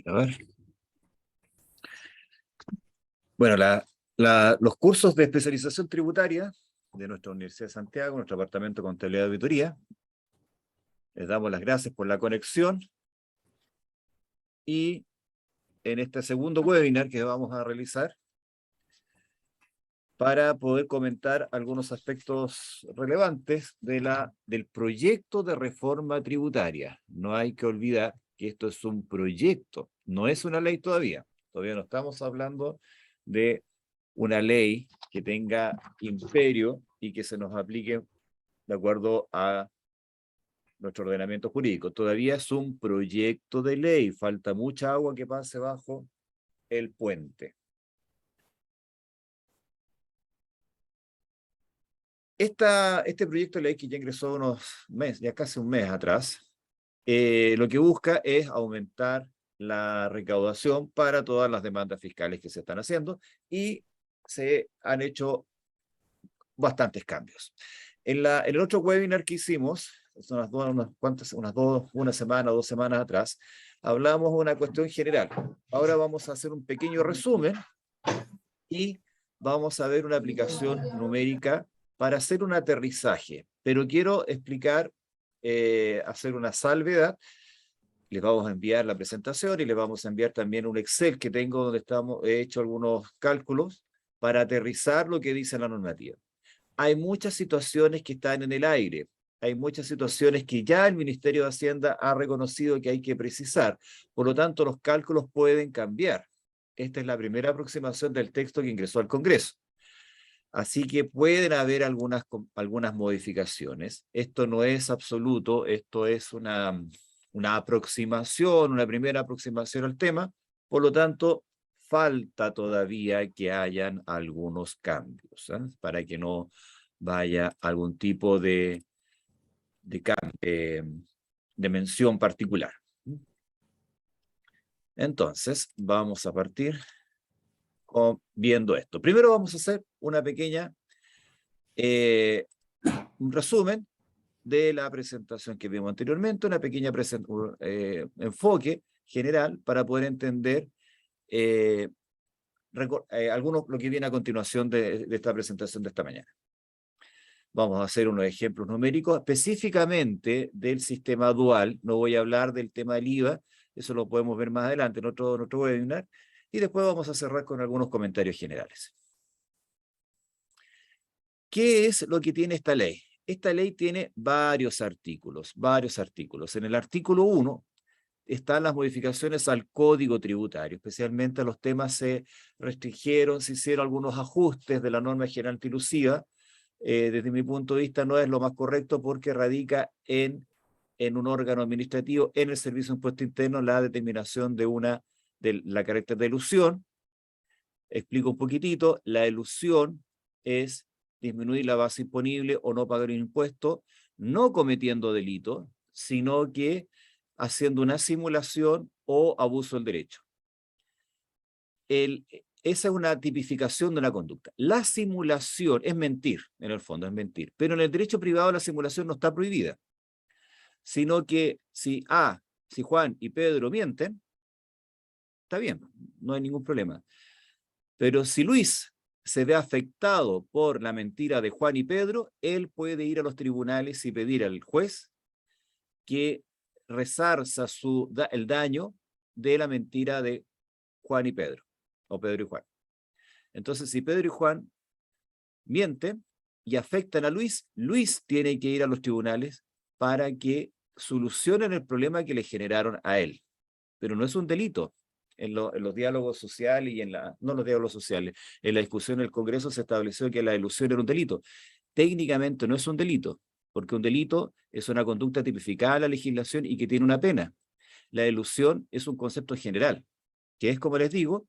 A ver. Bueno, los cursos de especialización tributaria de nuestra Universidad de Santiago, nuestro departamento de contabilidad y auditoría, les damos las gracias por la conexión y en este segundo webinar que vamos a realizar para poder comentar algunos aspectos relevantes del proyecto de reforma tributaria. No hay que olvidar que esto es un proyecto, no es una ley todavía. Todavía no estamos hablando de una ley que tenga imperio y que se nos aplique de acuerdo a nuestro ordenamiento jurídico. Todavía es un proyecto de ley, falta mucha agua que pase bajo el puente. Este proyecto de ley que ya ingresó unos meses, ya casi un mes atrás, lo que busca es aumentar la recaudación para todas las demandas fiscales que se están haciendo y se han hecho bastantes cambios. En el otro webinar que hicimos, una semana o 2 semanas atrás, hablamos de una cuestión general. Ahora vamos a hacer un pequeño resumen y vamos a ver una aplicación numérica para hacer un aterrizaje. Pero quiero explicar, hacer una salvedad. Les vamos a enviar la presentación y les vamos a enviar también un Excel que tengo donde he hecho algunos cálculos para aterrizar lo que dice la normativa. Hay muchas situaciones que están en el aire, hay muchas situaciones que ya el Ministerio de Hacienda ha reconocido que hay que precisar, por lo tanto los cálculos pueden cambiar. Esta es la primera aproximación del texto que ingresó al Congreso. Así que pueden haber algunas modificaciones. Esto no es absoluto, esto es una aproximación, una primera aproximación al tema, por lo tanto, falta todavía que hayan algunos cambios, para que no vaya algún tipo de mención particular. Entonces, vamos a partir viendo esto. Primero vamos a hacer una pequeña, un resumen de la presentación que vimos anteriormente, una pequeña enfoque general para poder entender lo que viene a continuación de esta presentación de esta mañana. Vamos a hacer unos ejemplos numéricos específicamente del sistema dual. No voy a hablar del tema del IVA, eso lo podemos ver más adelante en otro webinar, y después vamos a cerrar con algunos comentarios generales. ¿Qué es lo que tiene esta ley? Esta ley tiene varios artículos. En el artículo 1 están las modificaciones al Código Tributario, especialmente los temas se restringieron, se hicieron algunos ajustes de la norma general antielusiva. Desde mi punto de vista no es lo más correcto porque radica en un órgano administrativo, en el Servicio de Impuesto Interno, la determinación de la carácter de elusión. Explico un poquitito, la elusión es disminuir la base imponible o no pagar un impuesto, no cometiendo delito, sino que haciendo una simulación o abuso del derecho. Esa es una tipificación de una conducta. La simulación es mentir, en el fondo es mentir, pero en el derecho privado la simulación no está prohibida, sino que si Juan y Pedro mienten, está bien, no hay ningún problema. Pero si Luis se ve afectado por la mentira de Juan y Pedro, él puede ir a los tribunales y pedir al juez que resarza el daño de la mentira de Juan y Pedro, o Pedro y Juan. Entonces, si Pedro y Juan mienten y afectan a Luis, Luis tiene que ir a los tribunales para que solucionen el problema que le generaron a él. Pero no es un delito. En los diálogos sociales y no los diálogos sociales, en la discusión del Congreso se estableció que la elusión era un delito. Técnicamente no es un delito, porque un delito es una conducta tipificada en la legislación y que tiene una pena. La elusión es un concepto general, que es, como les digo,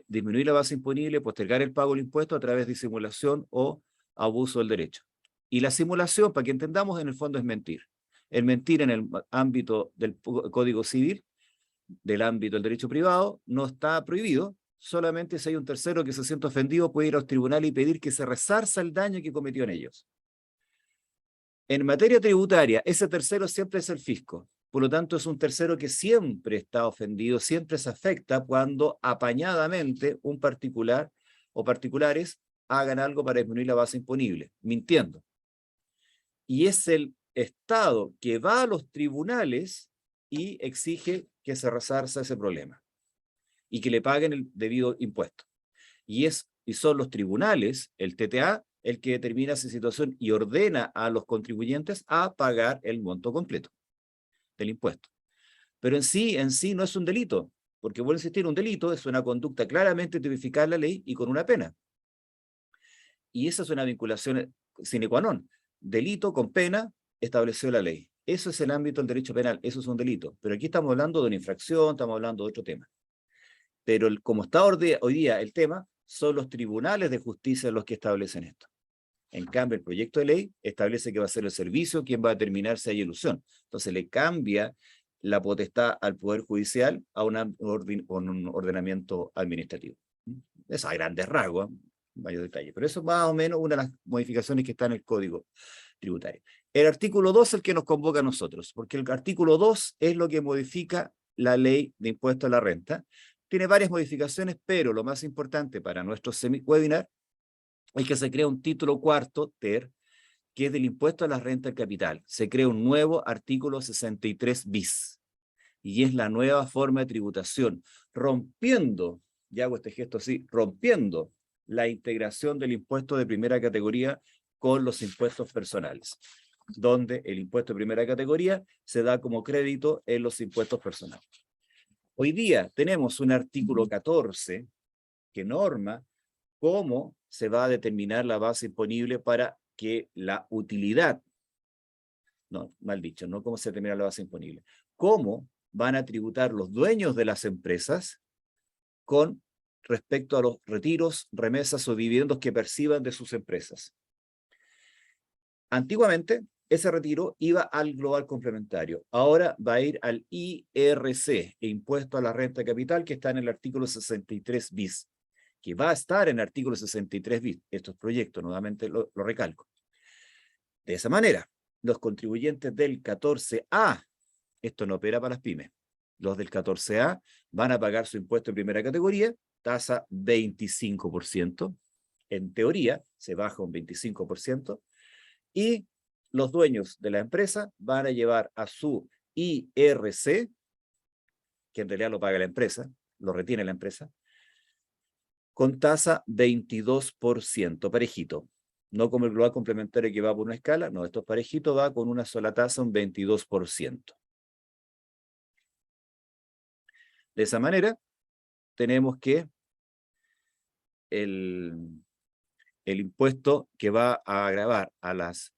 disminuir la base imponible, postergar el pago del impuesto a través de simulación o abuso del derecho. Y la simulación, para que entendamos, en el fondo es mentir. El mentir en el ámbito del Código Civil, del ámbito del derecho privado, no está prohibido, solamente si hay un tercero que se siente ofendido puede ir a los tribunales y pedir que se resarza el daño que cometió en ellos. En materia tributaria, ese tercero siempre es el fisco, Por lo tanto, es un tercero que siempre está ofendido, siempre se afecta cuando apañadamente un particular o particulares hagan algo para disminuir la base imponible, mintiendo. Y es el Estado que va a los tribunales y exige que se resarza ese problema y que le paguen el debido impuesto. Y son los tribunales, el TTA, el que determina esa situación y ordena a los contribuyentes a pagar el monto completo del impuesto. Pero en sí no es un delito, porque vuelvo a insistir, un delito es una conducta claramente tipificada en la ley y con una pena. Y esa es una vinculación sine qua non. Delito con pena estableció la ley. Eso es el ámbito del derecho penal, eso es un delito. Pero aquí estamos hablando de una infracción, estamos hablando de otro tema. Pero como está hoy día el tema, son los tribunales de justicia los que establecen esto. En cambio, el proyecto de ley establece que va a ser el servicio quien va a determinar si hay elusión. Entonces le cambia la potestad al Poder Judicial a un ordenamiento administrativo. Eso a grandes rasgos, mayor detalle. Pero eso es más o menos una de las modificaciones que está en el Código Tributario. El artículo 2 es el que nos convoca a nosotros, porque el artículo 2 es lo que modifica la ley de impuesto a la renta. Tiene varias modificaciones, pero lo más importante para nuestro webinar es que se crea un título cuarto, ter, que es del impuesto a la renta del capital. Se crea un nuevo artículo 63 bis. Y es la nueva forma de tributación, rompiendo, y hago este gesto así, rompiendo la integración del impuesto de primera categoría con los impuestos personales, donde el impuesto de primera categoría se da como crédito en los impuestos personales. Hoy día tenemos un artículo 14 que norma cómo se va a determinar la base imponible para que la utilidad, no, mal dicho, no cómo se determina la base imponible, cómo van a tributar los dueños de las empresas con respecto a los retiros, remesas o dividendos que perciban de sus empresas. Antiguamente, ese retiro iba al global complementario. Ahora va a ir al IRC, Impuesto a la Renta de Capital, que está en el artículo 63 bis, que va a estar en el artículo 63 bis. Estos proyectos, nuevamente lo recalco. De esa manera, los contribuyentes del 14A, esto no opera para las pymes, los del 14A van a pagar su impuesto de primera categoría, tasa 25%, en teoría se baja un 25%, y los dueños de la empresa van a llevar a su IRC, que en realidad lo paga la empresa, lo retiene la empresa, con tasa 22%, parejito. No como el global complementario que va por una escala, no, esto es parejito, va con una sola tasa, un 22%. De esa manera, tenemos que el impuesto que va a gravar a las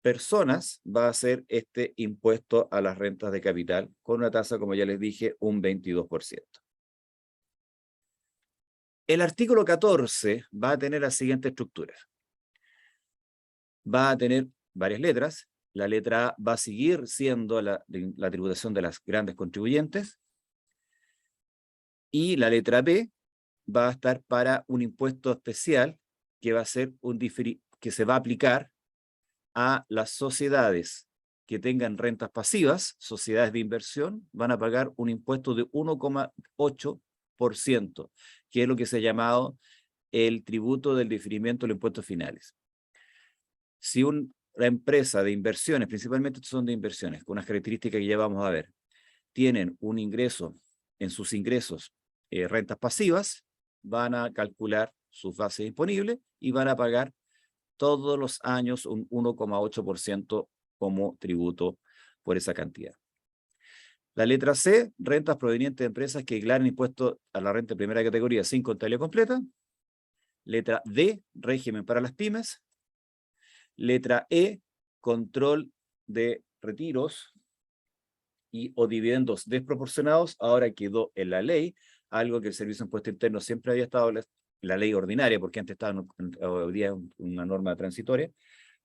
personas va a ser este impuesto a las rentas de capital, con una tasa, como ya les dije, un 22%. El artículo 14 va a tener la siguiente estructura. Va a tener varias letras. La letra A va a seguir siendo la tributación de las grandes contribuyentes. Y la letra B va a estar para un impuesto especial que va a ser que se va a aplicar a las sociedades que tengan rentas pasivas, sociedades de inversión, van a pagar un impuesto de 1,8%, que es lo que se ha llamado el tributo del diferimiento de los impuestos finales. Si una empresa de inversiones, principalmente son de inversiones, con unas características que ya vamos a ver, tienen un ingreso, en sus ingresos, rentas pasivas, van a calcular sus bases disponibles y van a pagar todos los años un 1,8% como tributo por esa cantidad. La letra C, rentas provenientes de empresas que declaran impuesto a la renta de primera categoría sin contabilidad completa. Letra D, régimen para las pymes. Letra E, control de retiros o dividendos desproporcionados. Ahora quedó en la ley, algo que el Servicio de Impuesto Interno siempre había estado en la ley ordinaria, porque antes estaba hoy día una norma transitoria,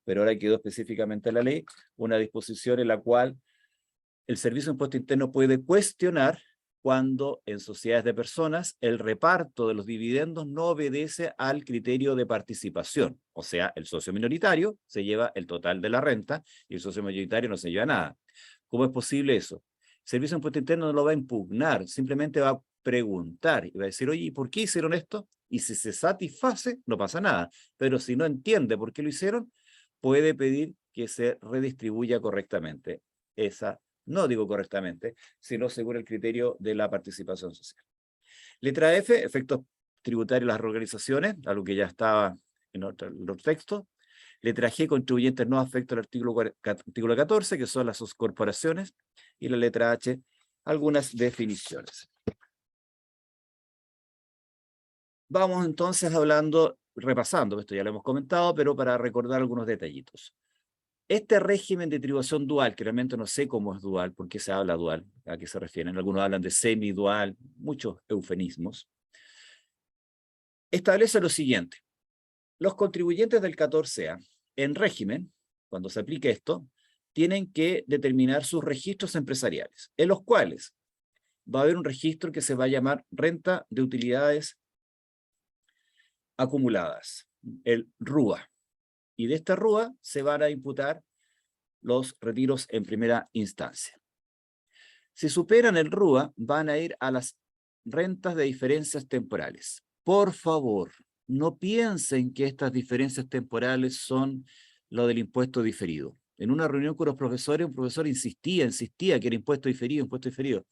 pero ahora quedó específicamente en la ley una disposición en la cual el Servicio de Impuesto Interno puede cuestionar cuando en sociedades de personas el reparto de los dividendos no obedece al criterio de participación. O sea, el socio minoritario se lleva el total de la renta y el socio mayoritario no se lleva nada. ¿Cómo es posible eso? Servicio de Impuesto Interno no lo va a impugnar, simplemente va a preguntar y va a decir, oye, ¿y por qué hicieron esto? Y si se satisface, no pasa nada. Pero si no entiende por qué lo hicieron, puede pedir que se redistribuya correctamente. Esa, no digo correctamente, sino según el criterio de la participación social. Letra F, efectos tributarios de las organizaciones, algo que ya estaba en los textos. Letra G, contribuyentes no afecto al artículo 14, que son las corporaciones. Y la letra H, algunas definiciones. Vamos entonces repasando, esto ya lo hemos comentado, pero para recordar algunos detallitos. Este régimen de tributación dual, que realmente no sé cómo es dual, por qué se habla dual, a qué se refieren, algunos hablan de semidual, muchos eufemismos, establece lo siguiente. Los contribuyentes del 14A en régimen, cuando se aplique esto, tienen que determinar sus registros empresariales, en los cuales va a haber un registro que se va a llamar renta de utilidades acumuladas, el RUA. Y de esta RUA se van a imputar los retiros en primera instancia. Si superan el RUA, van a ir a las rentas de diferencias temporales. Por favor, no piensen que estas diferencias temporales son lo del impuesto diferido. En una reunión con los profesores, un profesor insistía que era impuesto diferido, impuesto diferido.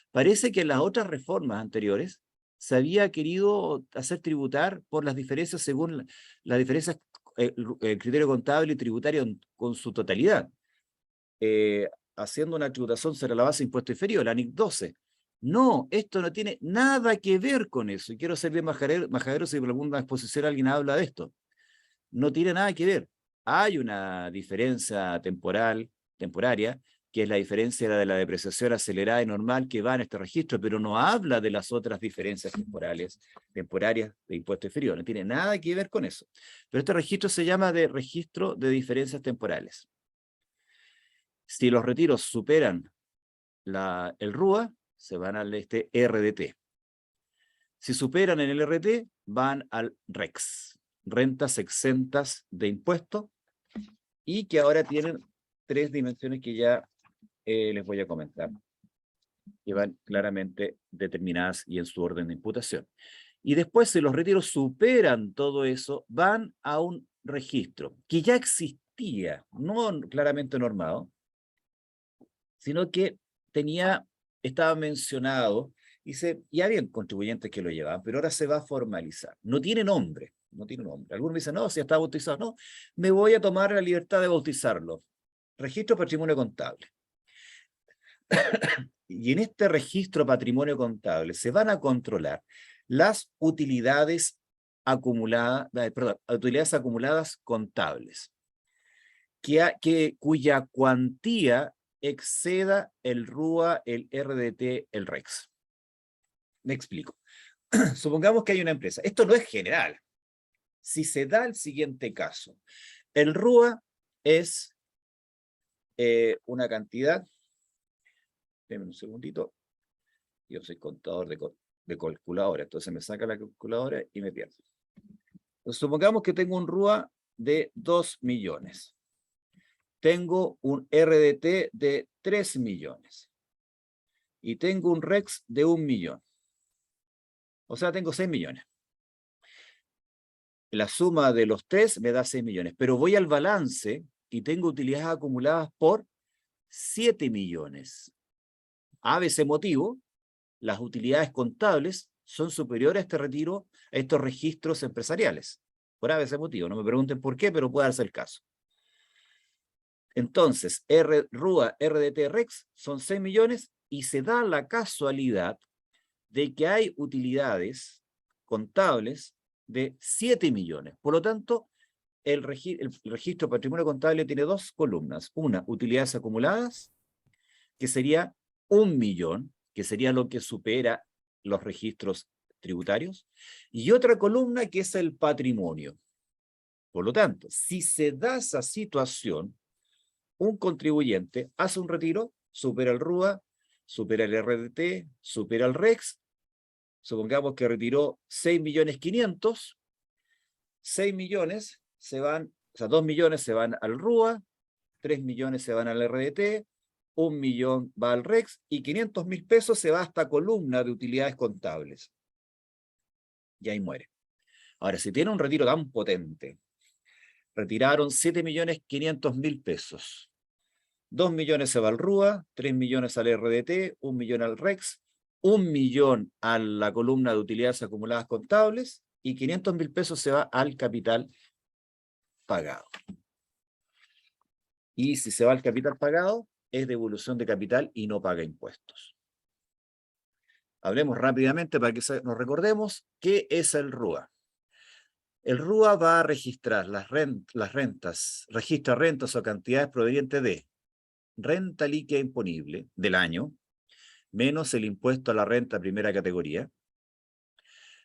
Parece que en las otras reformas anteriores se había querido hacer tributar por las diferencias según las diferencias, el criterio contable y tributario con su totalidad. Haciendo una tributación sobre la base de impuesto diferido, la NIC 12. No, esto no tiene nada que ver con eso. Y quiero ser bien majadero si por alguna exposición alguien habla de esto. No tiene nada que ver. Hay una diferencia temporaria, que es la diferencia de la depreciación acelerada y normal que va en este registro, pero no habla de las otras diferencias temporarias de impuesto diferido. No tiene nada que ver con eso. Pero este registro se llama de registro de diferencias temporales. Si los retiros superan el RUA, se van al RDT. Si superan el RT, van al REX, rentas exentas de impuestos, y que ahora tienen 3 dimensiones que ya les voy a comentar, que van claramente determinadas y en su orden de imputación. Y después, si los retiros superan todo eso, van a un registro que ya existía, no claramente normado, sino que estaba mencionado, y había contribuyentes que lo llevaban, pero ahora se va a formalizar. No tiene nombre, no tiene nombre. Algunos dicen, no, si está bautizado. No, me voy a tomar la libertad de bautizarlo. Registro Patrimonio Contable. Y en este registro Patrimonio Contable se van a controlar las utilidades utilidades acumuladas contables, cuya cuantía exceda el RUA, el RDT, el REX. Me explico. Supongamos que hay una empresa. Esto no es general. Si se da el siguiente caso, el RUA es una cantidad, déjenme un segundito, yo soy contador de calculadora, entonces me saca la calculadora y me pierdo. Entonces, supongamos que tengo un RUA de 2 millones. Tengo un RDT de 3 millones. Y tengo un REX de 1 millón. O sea, tengo 6 millones. La suma de los 3 me da 6 millones. Pero voy al balance y tengo utilidades acumuladas por 7 millones. A ese motivo, las utilidades contables son superiores a este retiro, a estos registros empresariales. Por ese motivo. No me pregunten por qué, pero puede darse el caso. Entonces, RUA, RDT, REX son 6 millones y se da la casualidad de que hay utilidades contables de 7 millones. Por lo tanto, el registro patrimonio contable tiene 2 columnas. Una, utilidades acumuladas, que sería 1 millón, que sería lo que supera los registros tributarios, y otra columna que es el patrimonio. Por lo tanto, si se da esa situación, un contribuyente hace un retiro, supera el RUA, supera el RDT, supera el REX, supongamos que retiró 6.500.000, 6 millones se van, o sea, 2 millones se van al RUA, 3 millones se van al RDT, 1 millón va al REX y 500.000 pesos se va a esta columna de utilidades contables. Y ahí muere. Ahora, si tiene un retiro tan potente, retiraron 7.500.000 pesos. 2 millones se va al RUA, 3 millones al RDT, 1 millón al REX, 1 millón a la columna de utilidades acumuladas contables y 500.000 pesos se va al capital pagado. Y si se va al capital pagado, es devolución de capital y no paga impuestos. Hablemos rápidamente para que nos recordemos qué es el RUA. El RUA va a registrar las rentas, registra rentas o cantidades provenientes de renta líquida imponible del año, menos el impuesto a la renta primera categoría,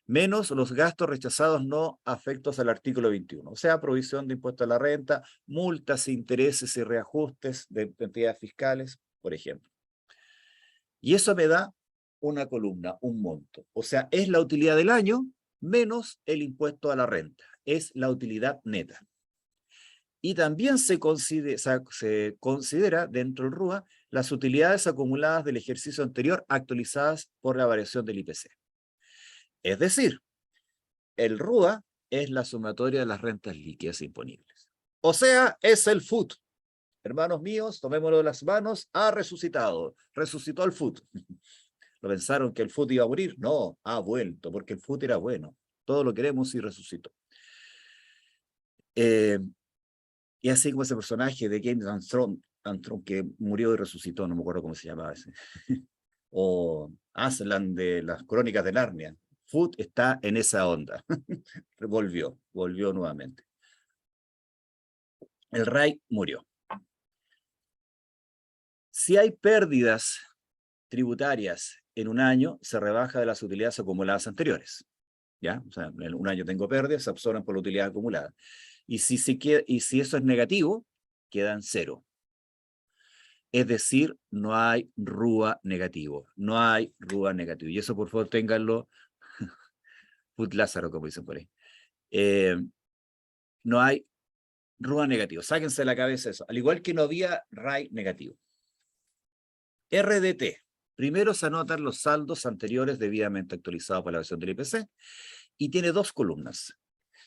menos los gastos rechazados no afectos al artículo 21, o sea, provisión de impuesto a la renta, multas, intereses y reajustes de entidades fiscales, por ejemplo. Y eso me da una columna, un monto. O sea, es la utilidad del año menos el impuesto a la renta. Es la utilidad neta. Y también se considera dentro del RUA las utilidades acumuladas del ejercicio anterior actualizadas por la variación del IPC. Es decir, el RUA es la sumatoria de las rentas líquidas imponibles. O sea, es el FUT. Hermanos míos, tomémoslo de las manos, ha resucitado. Resucitó el FUT. ¿Lo pensaron que el FUT iba a morir? No, ha vuelto, porque el FUT era bueno. Todo lo queremos y resucitó. Y así como ese personaje de James Armstrong que murió y resucitó, no me acuerdo cómo se llamaba ese. O Aslan de las Crónicas de Narnia. FUT está en esa onda. volvió nuevamente. El RAI murió. Si hay pérdidas tributarias en un año, se rebaja de las utilidades acumuladas anteriores. ¿Ya? O sea, en un año tengo pérdidas, se absorben por la utilidad acumulada. Y si eso es negativo, quedan cero. Es decir, no hay RUA negativo. No hay RUA negativo. Y eso, por favor, ténganlo. Put Lázaro, como dicen por ahí. No hay RUA negativo. Sáquense de la cabeza eso. Al igual que no había RAI negativo. RDT. Primero se anotan los saldos anteriores debidamente actualizados por la versión del IPC y tiene dos columnas.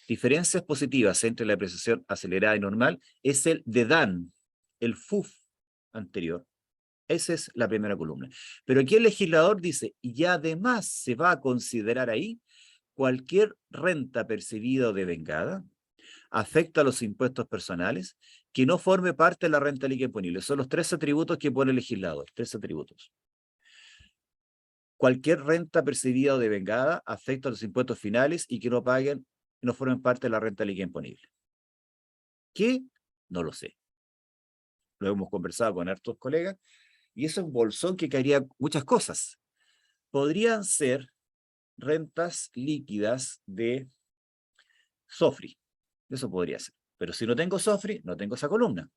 Diferencias positivas entre la depreciación acelerada y normal es el DEDAN, el FUF anterior. Esa es la primera columna. Pero aquí el legislador dice, y además se va a considerar ahí cualquier renta percibida o devengada, afecta a los impuestos personales, que no forme parte de la renta líquida imponible. Son los 3 atributos que pone el legislador, 3 atributos. Cualquier renta percibida o devengada afecta a los impuestos finales y que no paguen, no formen parte de la renta líquida imponible. ¿Qué? No lo sé. Lo hemos conversado con hartos colegas y eso es un bolsón que caería muchas cosas. Podrían ser rentas líquidas de SOFRI. Eso podría ser. Pero si no tengo SOFRI, no tengo esa columna.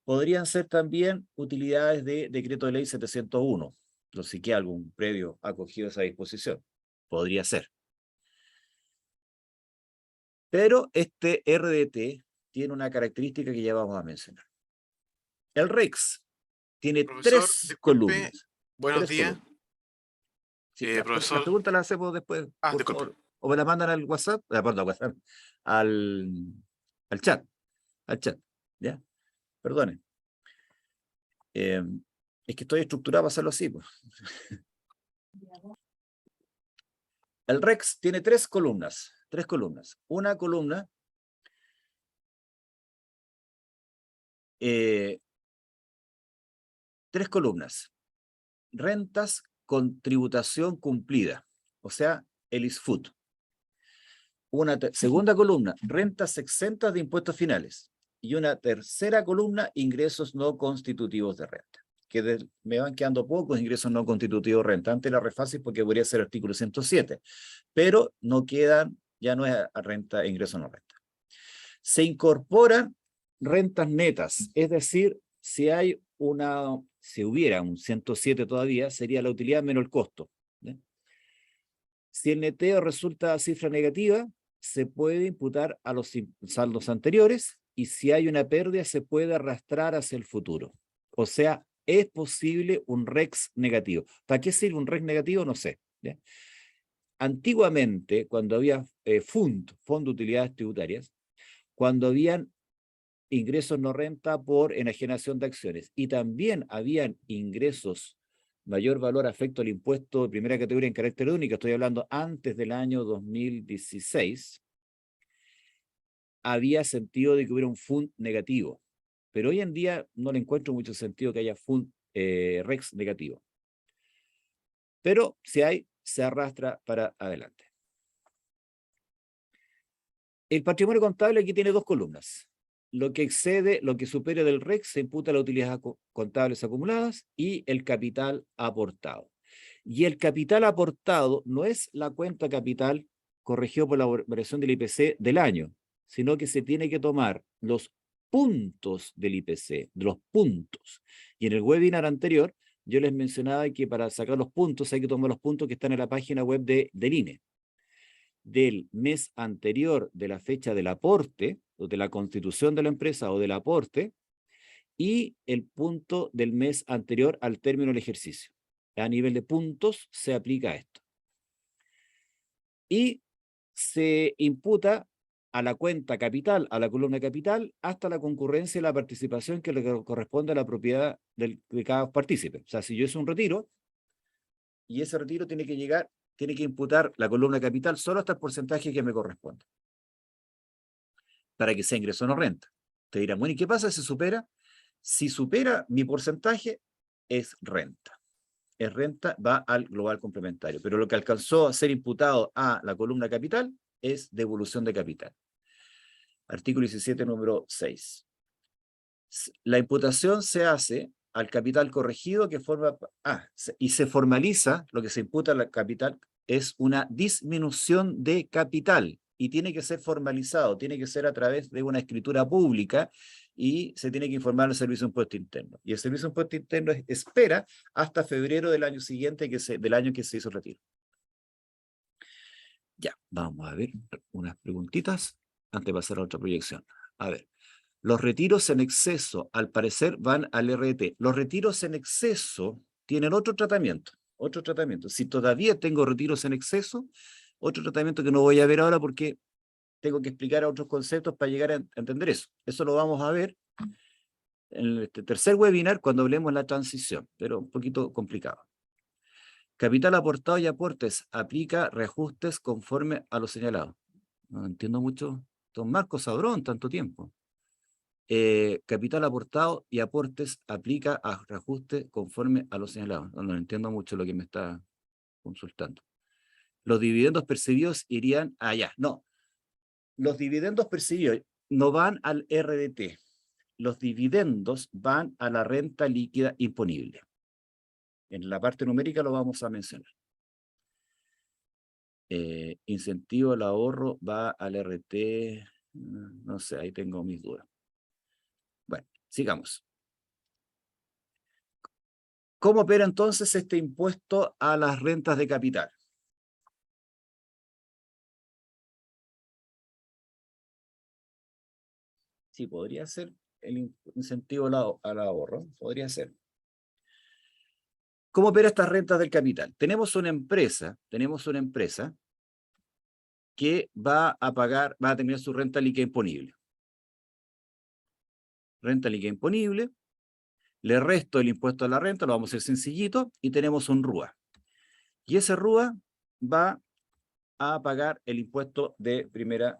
Podrían ser también utilidades de decreto de ley 701. No sé si queda algún previo acogido a esa disposición. Podría ser. Pero este RDT tiene una característica que ya vamos a mencionar. El REX tiene Profesor, 3 disculpe, columnas. buenos 3 días. columnas. Sí, las Profesor, preguntas las hacemos después, por disculpe. favor. O me las mandan al WhatsApp, perdón, WhatsApp, al chat. Al chat, ¿ya? Perdone. Es que estoy estructurado para hacerlo así, pues. El REX tiene 3 columnas. 3 columnas. Una columna 3 columnas. Rentas con tributación cumplida. O sea, el ISFUT. Una segunda columna, rentas exentas de impuestos finales. Y una tercera columna, ingresos no constitutivos de renta. Que me van quedando pocos ingresos no constitutivos de renta. Antes era re fácil porque podría ser artículo 107. Pero no quedan, ya no es a renta, ingreso no renta. Se incorporan rentas netas. Es decir, si hubiera un 107 todavía, sería la utilidad menos el costo. ¿Sí? Si el neteo resulta cifra negativa, se puede imputar a los saldos anteriores y si hay una pérdida se puede arrastrar hacia el futuro. O sea, es posible un REX negativo. ¿Para qué sirve un REX negativo? No sé. ¿Ya? Antiguamente, cuando había Fondo de Utilidades Tributarias, cuando habían ingresos no renta por enajenación de acciones y también habían ingresos mayor valor afecto al impuesto de primera categoría en carácter único, estoy hablando antes del año 2016, había sentido de que hubiera un FUND negativo. Pero hoy en día no le encuentro mucho sentido que haya FUND REX negativo. Pero si hay, se arrastra para adelante. El patrimonio contable aquí tiene dos columnas. Lo que excede, lo que supera del REX se imputa a las utilidades contables acumuladas y el capital aportado. Y el capital aportado no es la cuenta capital corregido por la variación del IPC del año, sino que se tiene que tomar los puntos del IPC, de los puntos. Y en el webinar anterior yo les mencionaba que para sacar los puntos hay que tomar los puntos que están en la página web del INE. Del mes anterior de la fecha del aporte, o de la constitución de la empresa o del aporte, y el punto del mes anterior al término del ejercicio. A nivel de puntos se aplica esto. Y se imputa a la cuenta capital, a la columna capital, hasta la concurrencia y la participación que le corresponde a la propiedad de cada partícipe. O sea, si yo hice un retiro, y ese retiro tiene que llegar, tiene que imputar la columna capital solo hasta el porcentaje que me corresponde, para que sea ingreso no renta. Te dirán, bueno, ¿y qué pasa si supera? Si supera mi porcentaje, es renta. Es renta, va al global complementario. Pero lo que alcanzó a ser imputado a la columna capital es devolución de capital. Artículo 17, número 6. La imputación se hace al capital corregido que forma... y se formaliza, lo que se imputa al capital es una disminución de capital y tiene que ser formalizado, tiene que ser a través de una escritura pública y se tiene que informar al Servicio de Impuesto Interno. Y el Servicio de Impuesto Interno espera hasta febrero del año siguiente, del año que se hizo el retiro. Ya, vamos a ver unas preguntitas antes de pasar a otra proyección. A ver. Los retiros en exceso, al parecer, van al RT. Los retiros en exceso tienen otro tratamiento, otro tratamiento. Si todavía tengo retiros en exceso, otro tratamiento que no voy a ver ahora porque tengo que explicar otros conceptos para llegar a entender eso. Eso lo vamos a ver en este tercer webinar cuando hablemos de la transición, pero un poquito complicado. Capital aportado y aportes, aplica reajustes conforme a lo señalado. No entiendo mucho. Don Marcos Sadrón, tanto tiempo. Capital aportado y aportes aplica a reajuste conforme a lo señalado. No entiendo mucho lo que me está consultando. Los dividendos percibidos irían allá. No, los dividendos percibidos no van al RDT. Los dividendos van a la renta líquida imponible. En la parte numérica lo vamos a mencionar. Incentivo al ahorro va al RT. No sé, ahí tengo mis dudas. Bueno, sigamos. ¿Cómo opera entonces este impuesto a las rentas de capital? Sí, podría ser el incentivo al ahorro, podría ser. ¿Cómo opera estas rentas del capital? Tenemos una empresa que va a tener su renta líquida imponible. Renta líquida imponible, le resto el impuesto a la renta, lo vamos a hacer sencillito, y tenemos un RUA. Y ese RUA va a pagar el impuesto de primera,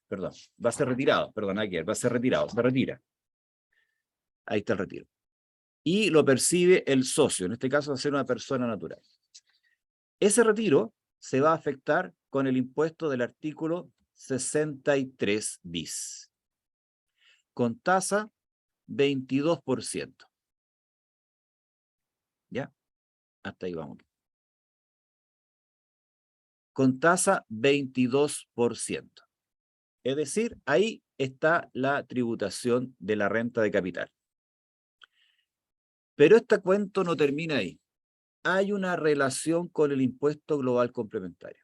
perdón, va a ser retirado, perdón, aquí va a ser retirado, se retira. Ahí está el retiro. Y lo percibe el socio, en este caso va a ser una persona natural. Ese retiro se va a afectar con el impuesto del artículo 63 bis, con tasa 22%. ¿Ya? Hasta ahí vamos. Con tasa 22%. Es decir, ahí está la tributación de la renta de capital. Pero este cuento no termina ahí. Hay una relación con el impuesto global complementario.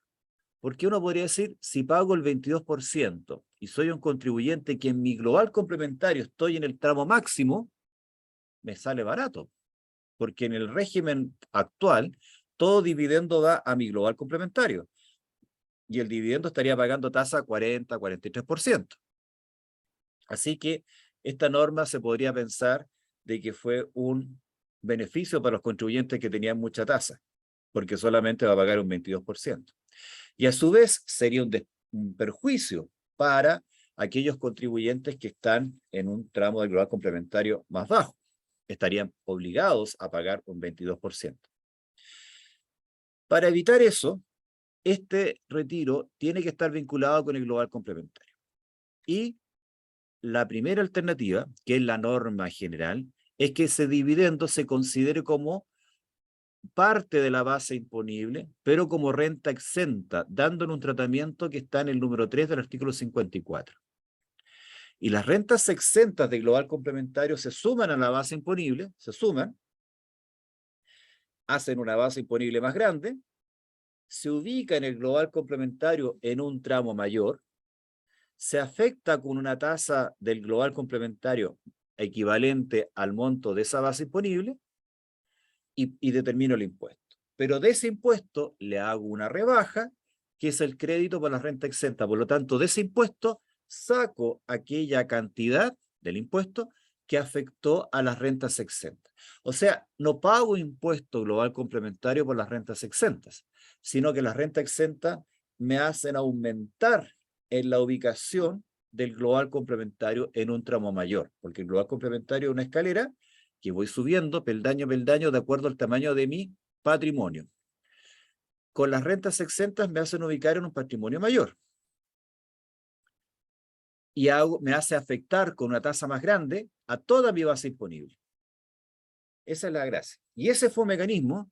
Porque uno podría decir, si pago el 22% y soy un contribuyente que en mi global complementario estoy en el tramo máximo, me sale barato. porque en el régimen actual, todo dividendo da a mi global complementario. Y el dividendo estaría pagando tasa 40, 43%. Así que esta norma se podría pensar de que fue un beneficio para los contribuyentes que tenían mucha tasa, porque solamente va a pagar un 22%. Y a su vez sería un perjuicio para aquellos contribuyentes que están en un tramo del global complementario más bajo. Estarían obligados a pagar un 22%. Para evitar eso, este retiro tiene que estar vinculado con el global complementario. Y la primera alternativa, que es la norma general, es que ese dividendo se considere como parte de la base imponible, pero como renta exenta, dándole un tratamiento que está en el número 3 del artículo 54. Y las rentas exentas de global complementario se suman a la base imponible, se suman, hacen una base imponible más grande, se ubica en el global complementario en un tramo mayor, se afecta con una tasa del global complementario equivalente al monto de esa base imponible y determino el impuesto. Pero de ese impuesto le hago una rebaja, que es el crédito para la renta exenta. Por lo tanto, de ese impuesto saco aquella cantidad del impuesto que afectó a las rentas exentas. O sea, no pago impuesto global complementario por las rentas exentas, sino que las rentas exentas me hacen aumentar en la ubicación del global complementario en un tramo mayor, porque el global complementario es una escalera que voy subiendo peldaño a peldaño de acuerdo al tamaño de mi patrimonio. Con las rentas exentas me hacen ubicar en un patrimonio mayor. Y me hace afectar con una tasa más grande a toda mi base imponible. Esa es la gracia. Y ese fue un mecanismo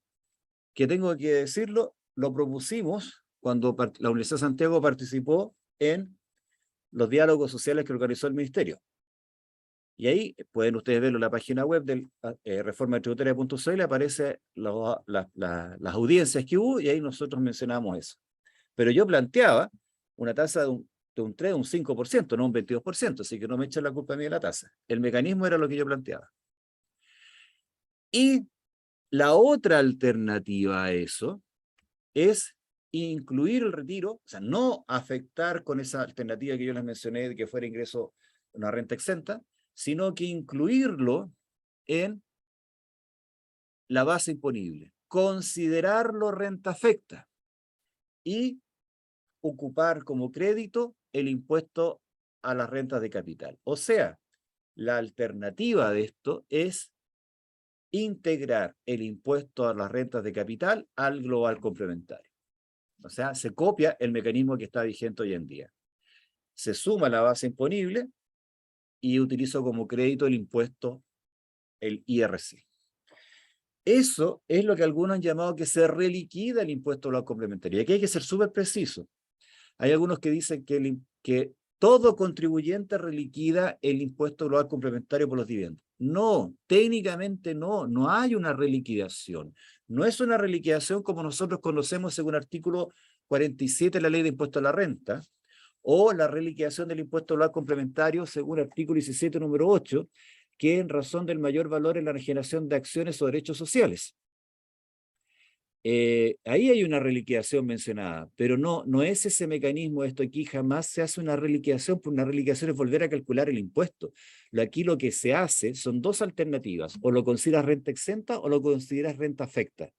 que, tengo que decirlo, lo propusimos cuando la Universidad de Santiago participó en los diálogos sociales que organizó el Ministerio. Y ahí pueden ustedes verlo en la página web del reformatributaria.cl, aparece las audiencias que hubo y ahí nosotros mencionamos eso. Pero yo planteaba una tasa de un 3, un 5%, no un 22%, así que no me echen la culpa a mí de la tasa. El mecanismo era lo que yo planteaba. Y la otra alternativa a eso es incluir el retiro, o sea, no afectar con esa alternativa que yo les mencioné de que fuera ingreso una renta exenta, sino que incluirlo en la base imponible, considerarlo renta afecta y ocupar como crédito el impuesto a las rentas de capital. O sea, la alternativa de esto es integrar el impuesto a las rentas de capital al global complementario. O sea, se copia el mecanismo que está vigente hoy en día. Se suma la base imponible y utilizo como crédito el impuesto, el IRC. Eso es lo que algunos han llamado que se reliquida el impuesto global complementario. Y aquí hay que ser súper preciso. Hay algunos que dicen que todo contribuyente reliquida el impuesto global complementario por los dividendos. No, técnicamente no, no hay una reliquidación. No es una reliquidación como nosotros conocemos según el artículo 47 de la Ley de Impuesto a la Renta, o la reliquidación del impuesto global complementario según el artículo 17, número 8, que en razón del mayor valor en la generación de acciones o derechos sociales. Ahí hay una reliquidación mencionada, pero no es ese mecanismo. Esto aquí jamás se hace una reliquidación, porque una reliquidación es volver a calcular el impuesto. Aquí lo que se hace son dos alternativas: o lo consideras renta exenta o lo consideras renta afecta.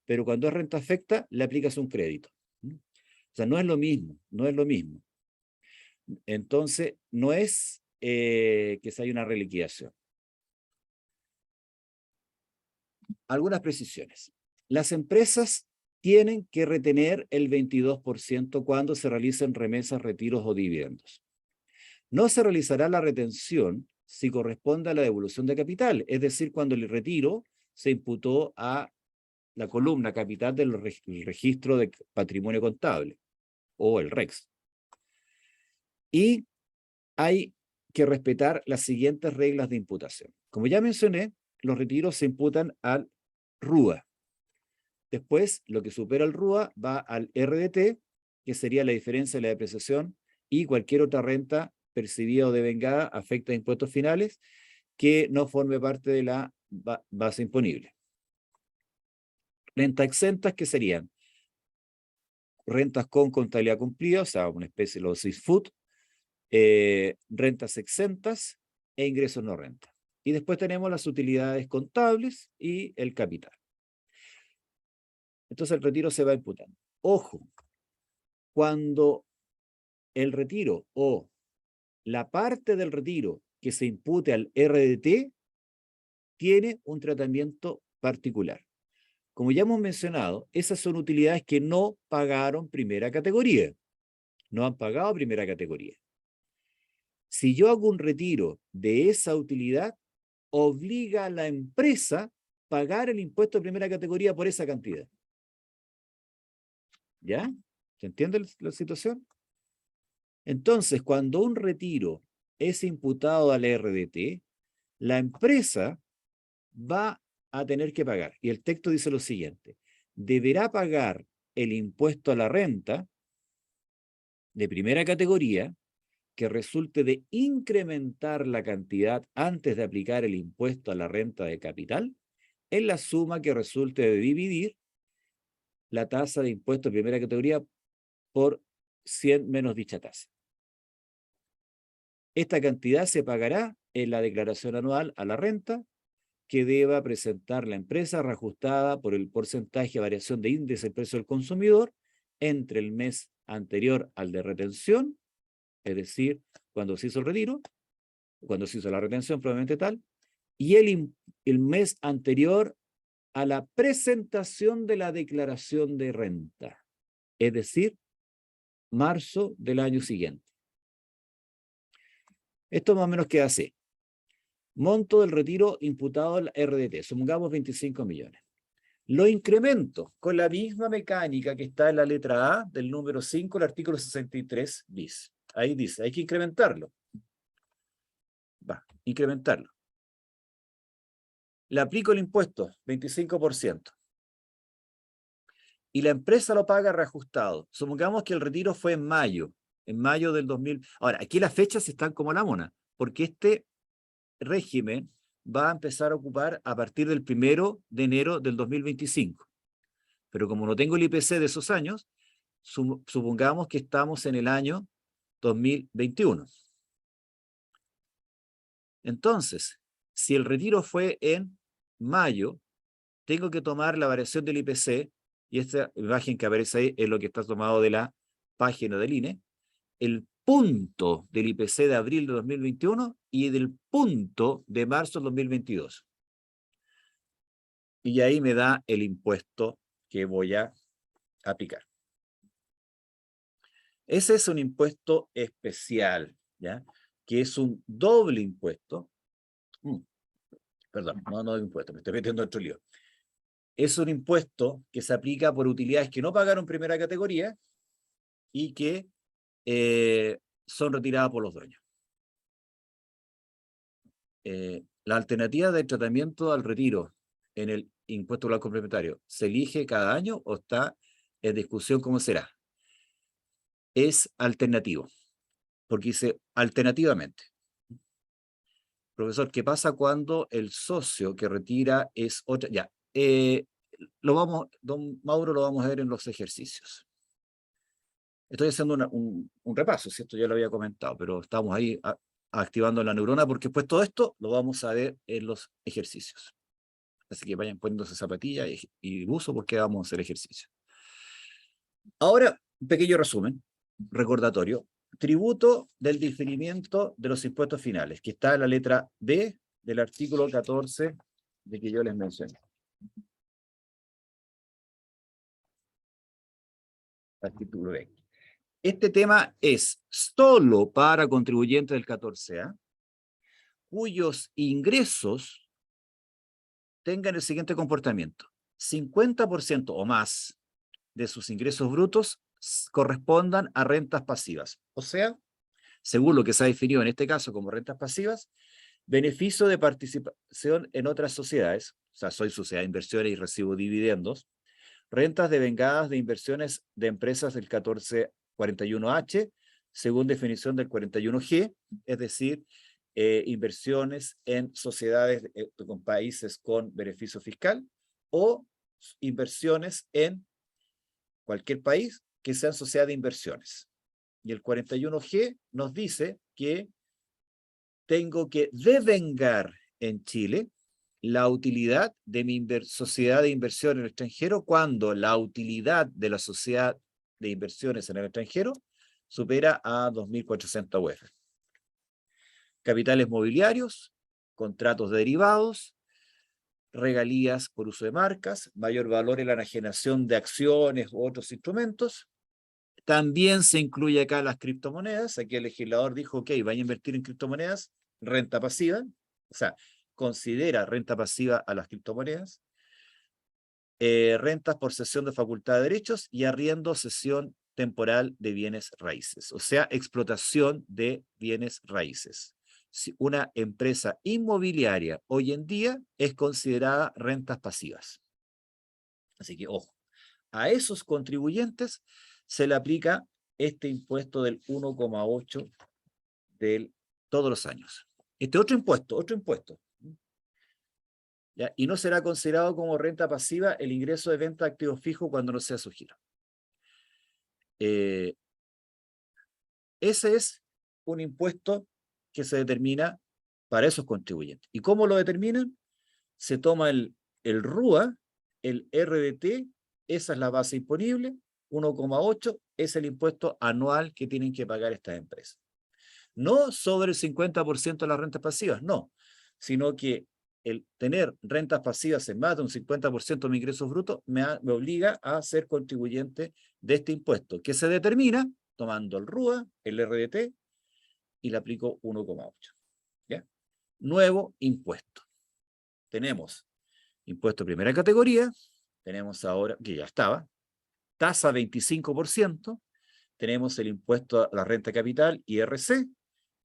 Pero cuando es renta afecta, le aplicas un crédito. O sea, no es lo mismo, no es lo mismo. Entonces, no es que se haya una reliquidación. Algunas precisiones. Las empresas tienen que retener el 22% cuando se realicen remesas, retiros o dividendos. No se realizará la retención si corresponde a la devolución de capital, es decir, cuando el retiro se imputó a la columna capital del registro de patrimonio contable, o el REX. Y hay que respetar las siguientes reglas de imputación. Como ya mencioné, los retiros se imputan al RUA. Después, lo que supera el RUA va al RDT, que sería la diferencia de la depreciación, y cualquier otra renta percibida o devengada afecta a impuestos finales que no forme parte de la base imponible. Rentas exentas, ¿qué serían? Rentas con contabilidad cumplida, o sea, una especie de los SISFUT, rentas exentas e ingresos no renta. Y después tenemos las utilidades contables y el capital. Entonces el retiro se va imputando. Ojo, cuando el retiro o la parte del retiro que se impute al RDT tiene un tratamiento particular. Como ya hemos mencionado, esas son utilidades que no pagaron primera categoría. No han pagado primera categoría. Si yo hago un retiro de esa utilidad, obliga a la empresa a pagar el impuesto de primera categoría por esa cantidad. ¿Ya? ¿Se entiende la situación? Entonces, cuando un retiro es imputado al RDT, la empresa va a tener que pagar. Y el texto dice lo siguiente: deberá pagar el impuesto a la renta de primera categoría que resulte de incrementar la cantidad antes de aplicar el impuesto a la renta de capital en la suma que resulte de dividir la tasa de impuesto de primera categoría por 100 menos dicha tasa. Esta cantidad se pagará en la declaración anual a la renta que deba presentar la empresa reajustada por el porcentaje de variación de índice del precio del consumidor entre el mes anterior al de retención, es decir, cuando se hizo el retiro, cuando se hizo la retención probablemente tal, y el mes anterior a la presentación de la declaración de renta, es decir, marzo del año siguiente. Esto más o menos queda así. Monto del retiro imputado al RDT, supongamos 25 millones. Lo incremento con la misma mecánica que está en la letra A del número 5 del artículo 63 bis. Ahí dice, hay que incrementarlo. Va, incrementarlo. Le aplico el impuesto, 25%. Y la empresa lo paga reajustado. Supongamos que el retiro fue en mayo del 2000. Ahora, aquí las fechas están como la mona, porque este régimen va a empezar a ocupar a partir del 1 de enero del 2025. Pero como no tengo el IPC de esos años, supongamos que estamos en el año 2021. Entonces, si el retiro fue en mayo, tengo que tomar la variación del IPC, y esta imagen que aparece ahí es lo que está tomado de la página del INE, el punto del IPC de abril de 2021 y del punto de marzo de 2022. Y ahí me da el impuesto que voy a aplicar. Ese es un impuesto especial, ¿ya? Que es un doble impuesto. Perdón, no impuesto, me estoy metiendo en otro lío. Es un impuesto que se aplica por utilidades que no pagaron primera categoría y que son retiradas por los dueños. La alternativa de tratamiento al retiro en el impuesto global complementario, ¿se elige cada año o está en discusión cómo será? Es alternativo, porque dice alternativamente. Profesor, ¿qué pasa cuando el socio que retira es otra? Ya, don Mauro, lo vamos a ver en los ejercicios. Estoy haciendo un repaso, si esto ya lo había comentado, pero estamos ahí activando la neurona porque después todo esto lo vamos a ver en los ejercicios. Así que vayan poniéndose zapatillas y buzo porque vamos a hacer ejercicio. Ahora, un pequeño resumen, recordatorio. Tributo del diferimiento de los impuestos finales, que está en la letra D del artículo 14 de que yo les mencioné. Artículo D. Este tema es solo para contribuyentes del 14A, cuyos ingresos tengan el siguiente comportamiento. 50% o más de sus ingresos brutos correspondan a rentas pasivas. O sea, según lo que se ha definido en este caso como rentas pasivas, beneficio de participación en otras sociedades, o sea, soy sociedad de inversiones y recibo dividendos, rentas devengadas de inversiones de empresas del 1441H, según definición del 41G, es decir, inversiones en sociedades con países con beneficio fiscal, o inversiones en cualquier país que sean sociedades de inversiones. Y el 41G nos dice que tengo que devengar en Chile la utilidad de mi sociedad de inversión en el extranjero cuando la utilidad de la sociedad de inversiones en el extranjero supera a 2.400 UF. Capitales mobiliarios, contratos derivados, regalías por uso de marcas, mayor valor en la enajenación de acciones u otros instrumentos. También se incluye acá las criptomonedas. Aquí el legislador dijo, ok, vaya a invertir en criptomonedas, renta pasiva, o sea, considera renta pasiva a las criptomonedas, rentas por cesión de facultad de derechos y arriendo cesión temporal de bienes raíces, o sea, explotación de bienes raíces. Si una empresa inmobiliaria hoy en día es considerada rentas pasivas. Así que, ojo, a esos contribuyentes se le aplica este impuesto del 1,8 de todos los años. Este otro impuesto. ¿Ya? Y no será considerado como renta pasiva el ingreso de venta de activos fijos cuando no sea su giro. Ese es un impuesto que se determina para esos contribuyentes. ¿Y cómo lo determinan? Se toma el RUA, el RDT, esa es la base imponible, 1,8 es el impuesto anual que tienen que pagar estas empresas. No sobre el 50% de las rentas pasivas, no, sino que el tener rentas pasivas en más de un 50% de mi ingresos brutos me obliga a ser contribuyente de este impuesto, que se determina tomando el RUA, el RDT, y le aplico 1,8. ¿Ya? Nuevo impuesto. Tenemos impuesto de primera categoría, tenemos ahora, que ya estaba, tasa 25%, tenemos el impuesto a la renta capital, IRC,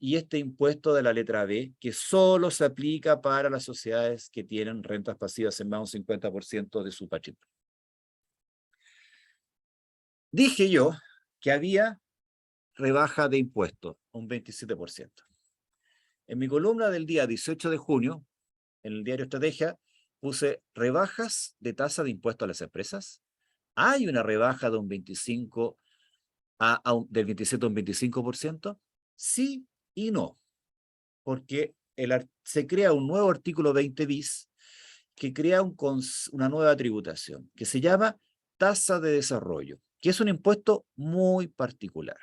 y este impuesto de la letra B, que solo se aplica para las sociedades que tienen rentas pasivas en más de un 50% de su patrimonio. Dije yo que había rebaja de impuestos, un 27%. En mi columna del día 18 de junio, en el diario Estrategia, puse rebajas de tasa de impuesto a las empresas. ¿Hay una rebaja de un 25 del 27 a un 25%? Sí y no, porque se crea un nuevo artículo 20 bis que crea una nueva tributación que se llama tasa de desarrollo, que es un impuesto muy particular.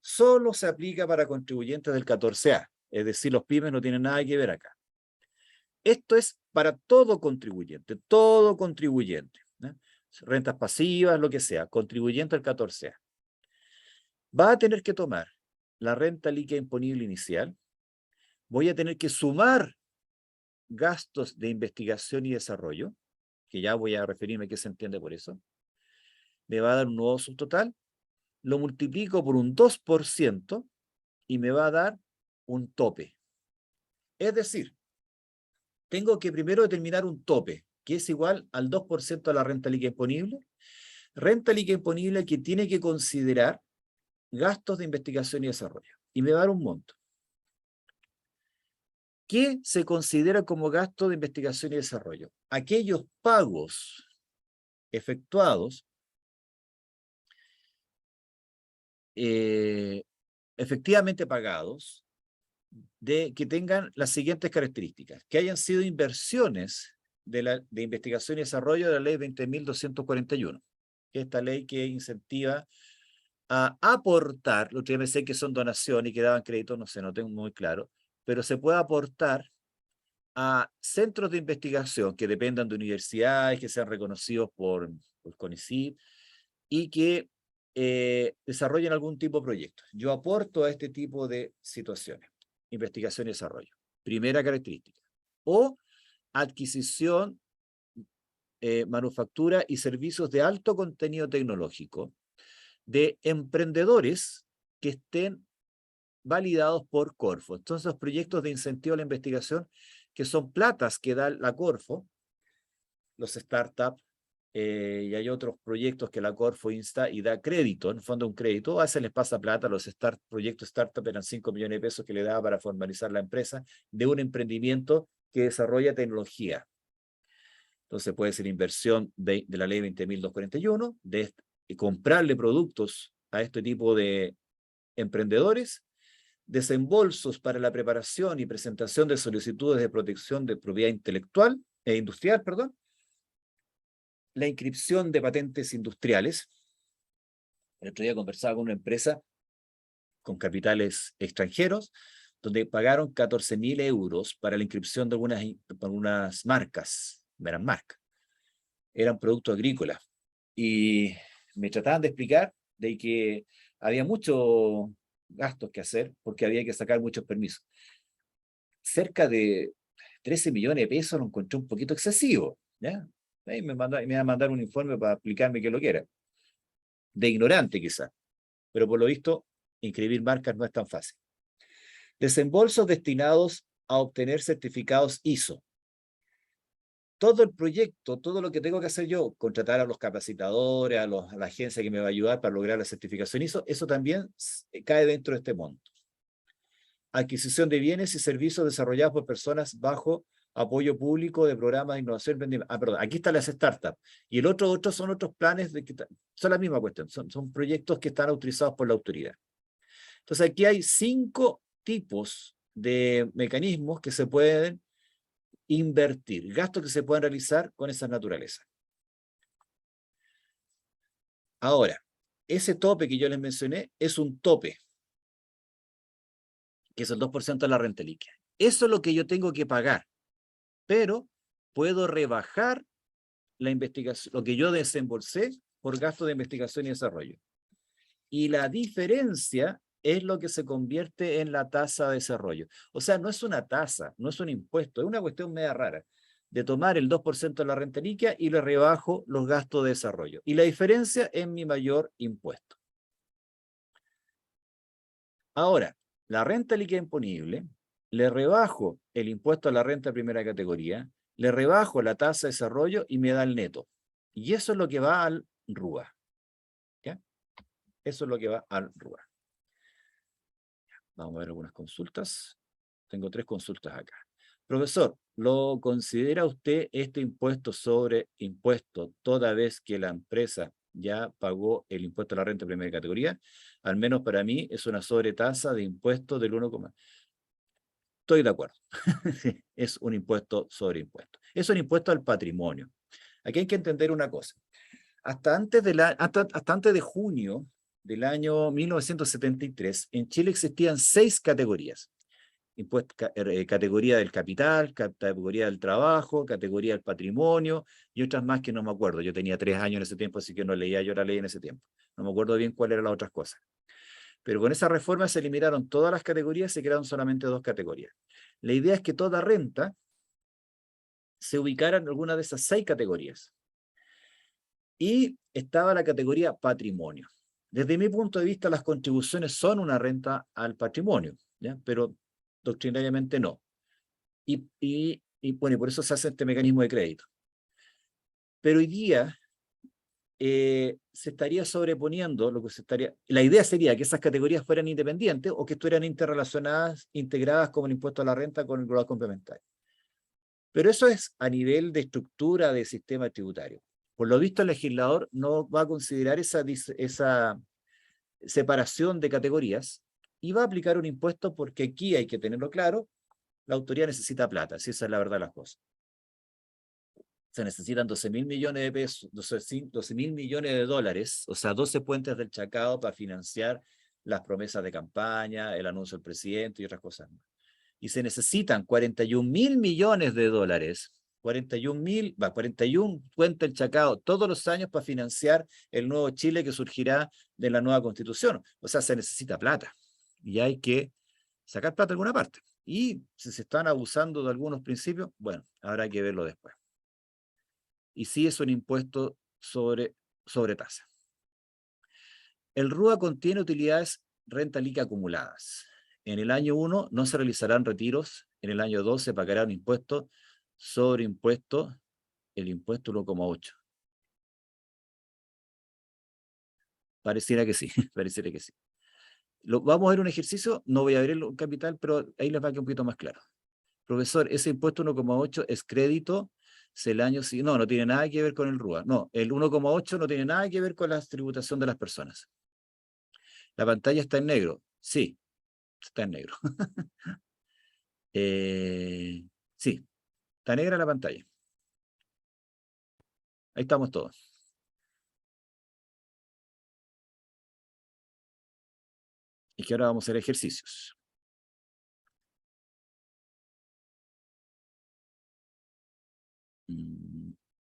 Solo se aplica para contribuyentes del 14A, es decir, los pymes no tienen nada que ver acá. Esto es para todo contribuyente, ¿no? Rentas pasivas, lo que sea, contribuyente al 14A. Va a tener que tomar la renta líquida imponible inicial, voy a tener que sumar gastos de investigación y desarrollo, que ya voy a referirme a qué se entiende por eso, me va a dar un nuevo subtotal, lo multiplico por un 2% y me va a dar un tope. Es decir, tengo que primero determinar un tope, que es igual al 2% de la renta líquida imponible que tiene que considerar gastos de investigación y desarrollo, y me va a dar un monto. ¿Qué se considera como gasto de investigación y desarrollo? Aquellos pagos efectuados, efectivamente pagados, que tengan las siguientes características: que hayan sido inversiones de investigación y desarrollo de la ley 20.241, que es esta ley que incentiva a aportar, lo que me sé que son donaciones y que daban crédito, no sé, no tengo muy claro, pero se puede aportar a centros de investigación que dependan de universidades, que sean reconocidos por CONICYT y que desarrollen algún tipo de proyecto. Yo aporto a este tipo de situaciones, investigación y desarrollo. Primera característica. O adquisición, manufactura y servicios de alto contenido tecnológico de emprendedores que estén validados por Corfo. Entonces, los proyectos de incentivo a la investigación, que son platas que da la Corfo, los startups, y hay otros proyectos que la Corfo insta y da crédito, en el fondo un crédito, a veces les pasa plata, a los proyectos startup eran 5 millones de pesos que le daba para formalizar la empresa de un emprendimiento que desarrolla tecnología. Entonces puede ser inversión de la ley 20.241, de comprarle productos a este tipo de emprendedores, desembolsos para la preparación y presentación de solicitudes de protección de propiedad intelectual e industrial, perdón, la inscripción de patentes industriales. El otro día conversaba con una empresa con capitales extranjeros, donde pagaron 14.000 euros para la inscripción de algunas marcas, eran marcas, eran productos agrícolas. Y me trataban de explicar de que había muchos gastos que hacer porque había que sacar muchos permisos. Cerca de 13 millones de pesos lo encontré un poquito excesivo, ¿ya? Ahí me va a mandar un informe para explicarme qué lo que era. De ignorante quizá, pero por lo visto inscribir marcas no es tan fácil. Desembolsos destinados a obtener certificados ISO. Todo el proyecto, todo lo que tengo que hacer yo, contratar a los capacitadores, a la agencia que me va a ayudar para lograr la certificación ISO, eso también cae dentro de este monto. Adquisición de bienes y servicios desarrollados por personas bajo apoyo público de programas de innovación y emprendimiento. Perdón, aquí están las startups. Y el otro son otros planes, son la misma cuestión, son proyectos que están autorizados por la autoridad. Entonces aquí hay 5 tipos de mecanismos que se pueden invertir, gastos que se pueden realizar con esa naturaleza. Ahora, ese tope que yo les mencioné es un tope, que es el 2% de la renta líquida. Eso es lo que yo tengo que pagar, pero puedo rebajar la investigación, lo que yo desembolsé por gasto de investigación y desarrollo. Y la diferencia es lo que se convierte en la tasa de desarrollo. O sea, no es una tasa, no es un impuesto, es una cuestión media rara de tomar el 2% de la renta líquida y le rebajo los gastos de desarrollo. Y la diferencia es mi mayor impuesto. Ahora, la renta líquida imponible, le rebajo el impuesto a la renta de primera categoría, le rebajo la tasa de desarrollo y me da el neto. Y eso es lo que va al RUA. ¿Ya? Eso es lo que va al RUA. Vamos a ver algunas consultas. Tengo 3 consultas acá. Profesor, ¿lo considera usted este impuesto sobre impuesto toda vez que la empresa ya pagó el impuesto a la renta de primera categoría? Al menos para mí es una sobretasa de impuesto del 1, estoy de acuerdo. Es un impuesto sobre impuesto. Es un impuesto al patrimonio. Aquí hay que entender una cosa. Hasta antes de junio del año 1973, en Chile existían 6 categorías. Categoría del capital, categoría del trabajo, categoría del patrimonio y otras más que no me acuerdo. Yo tenía 3 años en ese tiempo, así que no leía yo la ley en ese tiempo. No me acuerdo bien cuáles eran las otras cosas. Pero con esa reforma se eliminaron todas las categorías y se crearon solamente 2 categorías. La idea es que toda renta se ubicara en alguna de esas 6 categorías. Y estaba la categoría patrimonio. Desde mi punto de vista, las contribuciones son una renta al patrimonio, ¿ya? Pero doctrinariamente no. Bueno, y por eso se hace este mecanismo de crédito. Pero hoy día se estaría sobreponiendo, la idea sería que esas categorías fueran independientes o que estuvieran interrelacionadas, integradas como el impuesto a la renta con el global complementario. Pero eso es a nivel de estructura de sistema tributario. Por lo visto, el legislador no va a considerar esa separación de categorías y va a aplicar un impuesto porque aquí hay que tenerlo claro, la autoridad necesita plata, si esa es la verdad de las cosas. Se necesitan 12.000 millones de pesos, 12.000 millones de dólares, o sea, 12 puentes del Chacao para financiar las promesas de campaña, el anuncio del presidente y otras cosas más. Y se necesitan 41.000 millones de dólares, 41 puentes del Chacao todos los años para financiar el nuevo Chile que surgirá de la nueva constitución. O sea, se necesita plata y hay que sacar plata de alguna parte. Y si se están abusando de algunos principios, bueno, habrá que verlo después. Y sí es un impuesto sobre tasa. El RUA contiene utilidades renta líquida acumuladas. En el año 1 no se realizarán retiros, en el año 2 se pagará un impuesto sobre impuesto, el impuesto 1,8. Pareciera que sí, pareciera que sí. Vamos a ver un ejercicio, no voy a ver el capital, pero ahí les va a quedar un poquito más claro. Profesor, ese impuesto 1,8 es crédito Si el año sí, no tiene nada que ver con el RUA. No, el 1,8 no tiene nada que ver con la tributación de las personas. La pantalla está en negro. Sí, está en negro. Sí, está negra la pantalla. Ahí estamos todos. Y que ahora vamos a hacer ejercicios.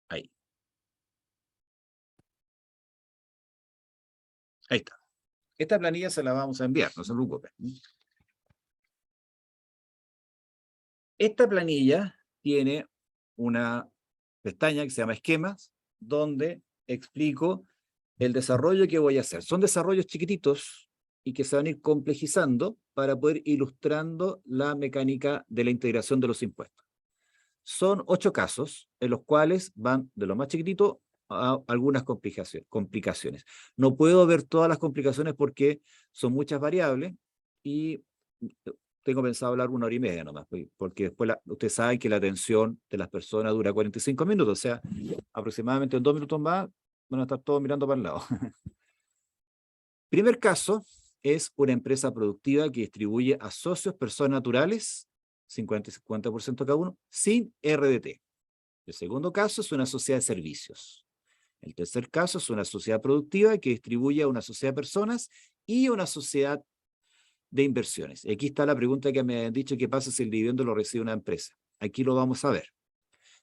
Ahí. Ahí está. Esta planilla se la vamos a enviar, no se preocupen. Esta planilla tiene una pestaña que se llama esquemas, donde explico el desarrollo que voy a hacer. Son desarrollos chiquititos y que se van a ir complejizando para poder ilustrando la mecánica de la integración de los impuestos. Son 8 casos en los cuales van de lo más chiquitito a algunas complicaciones. No puedo ver todas las complicaciones porque son muchas variables y tengo pensado hablar 1 hora y media nomás, porque después usted sabe que la atención de las personas dura 45 minutos, o sea, aproximadamente en 2 minutos más van a estar todos mirando para el lado. Primer caso es una empresa productiva que distribuye a socios, personas naturales, 50 y 50% cada uno, sin RDT. El segundo caso es una sociedad de servicios. El tercer caso es una sociedad productiva que distribuye a una sociedad de personas y a una sociedad de inversiones. Aquí está la pregunta que me han dicho, ¿qué pasa si el dividendo lo recibe una empresa? Aquí lo vamos a ver.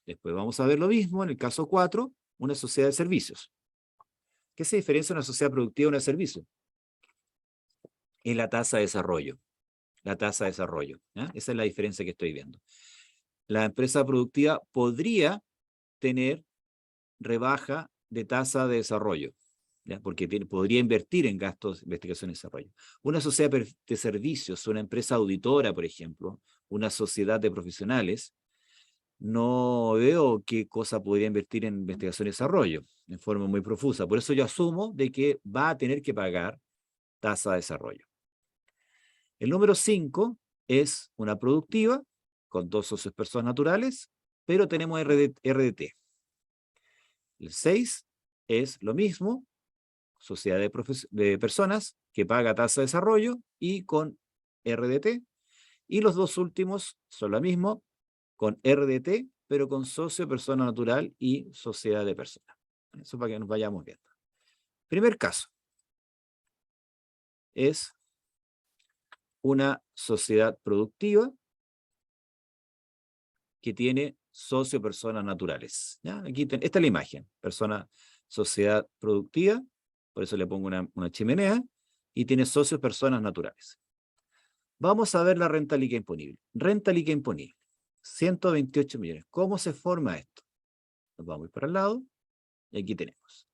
Después vamos a ver lo mismo en el caso 4, una sociedad de servicios. ¿Qué se diferencia una sociedad productiva de una de servicio? Es la tasa de desarrollo. La tasa de desarrollo. ¿Ya? Esa es la diferencia que estoy viendo. La empresa productiva podría tener rebaja de tasa de desarrollo, ¿ya? Porque podría invertir en gastos de investigación y desarrollo. Una sociedad de servicios, una empresa auditora, por ejemplo, una sociedad de profesionales, no veo qué cosa podría invertir en investigación y desarrollo en forma muy profusa. Por eso yo asumo de que va a tener que pagar tasa de desarrollo. El número 5 es una productiva con 2 socios personas naturales, pero tenemos RDT. El 6 es lo mismo, sociedad de personas que paga tasa de desarrollo y con RDT. Y los 2 últimos son lo mismo, con RDT, pero con socio, persona natural y sociedad de personas. Eso para que nos vayamos viendo. Primer caso es una sociedad productiva que tiene socio, personas naturales. ¿Ya? Aquí esta es la imagen, persona, sociedad productiva, por eso le pongo una chimenea, y tiene socios, personas naturales. Vamos a ver la renta líquida imponible. Renta líquida imponible, 128 millones. ¿Cómo se forma esto? Nos vamos a ir para el lado, y aquí tenemos.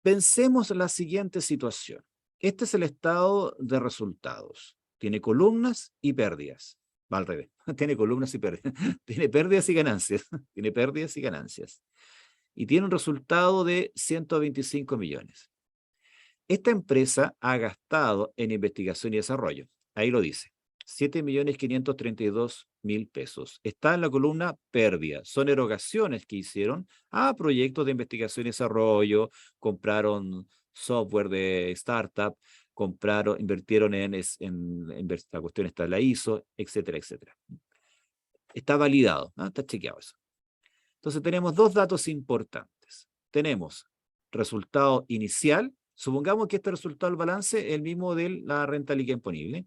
Pensemos la siguiente situación. Este es el estado de resultados. Tiene columnas y pérdidas. Va al revés. Tiene columnas y pérdidas. Tiene pérdidas y ganancias. Tiene pérdidas y ganancias. Y tiene un resultado de 125 millones. Esta empresa ha gastado en investigación y desarrollo. Ahí lo dice. 7.532.000 pesos. Está en la columna pérdida. Son erogaciones que hicieron a proyectos de investigación y desarrollo, compraron software de startup, invirtieron en la cuestión está la ISO, etcétera, etcétera. Está validado, ¿no? Está chequeado eso. Entonces tenemos 2 datos importantes. Tenemos resultado inicial, supongamos que este resultado del balance es el mismo de la renta líquida imponible,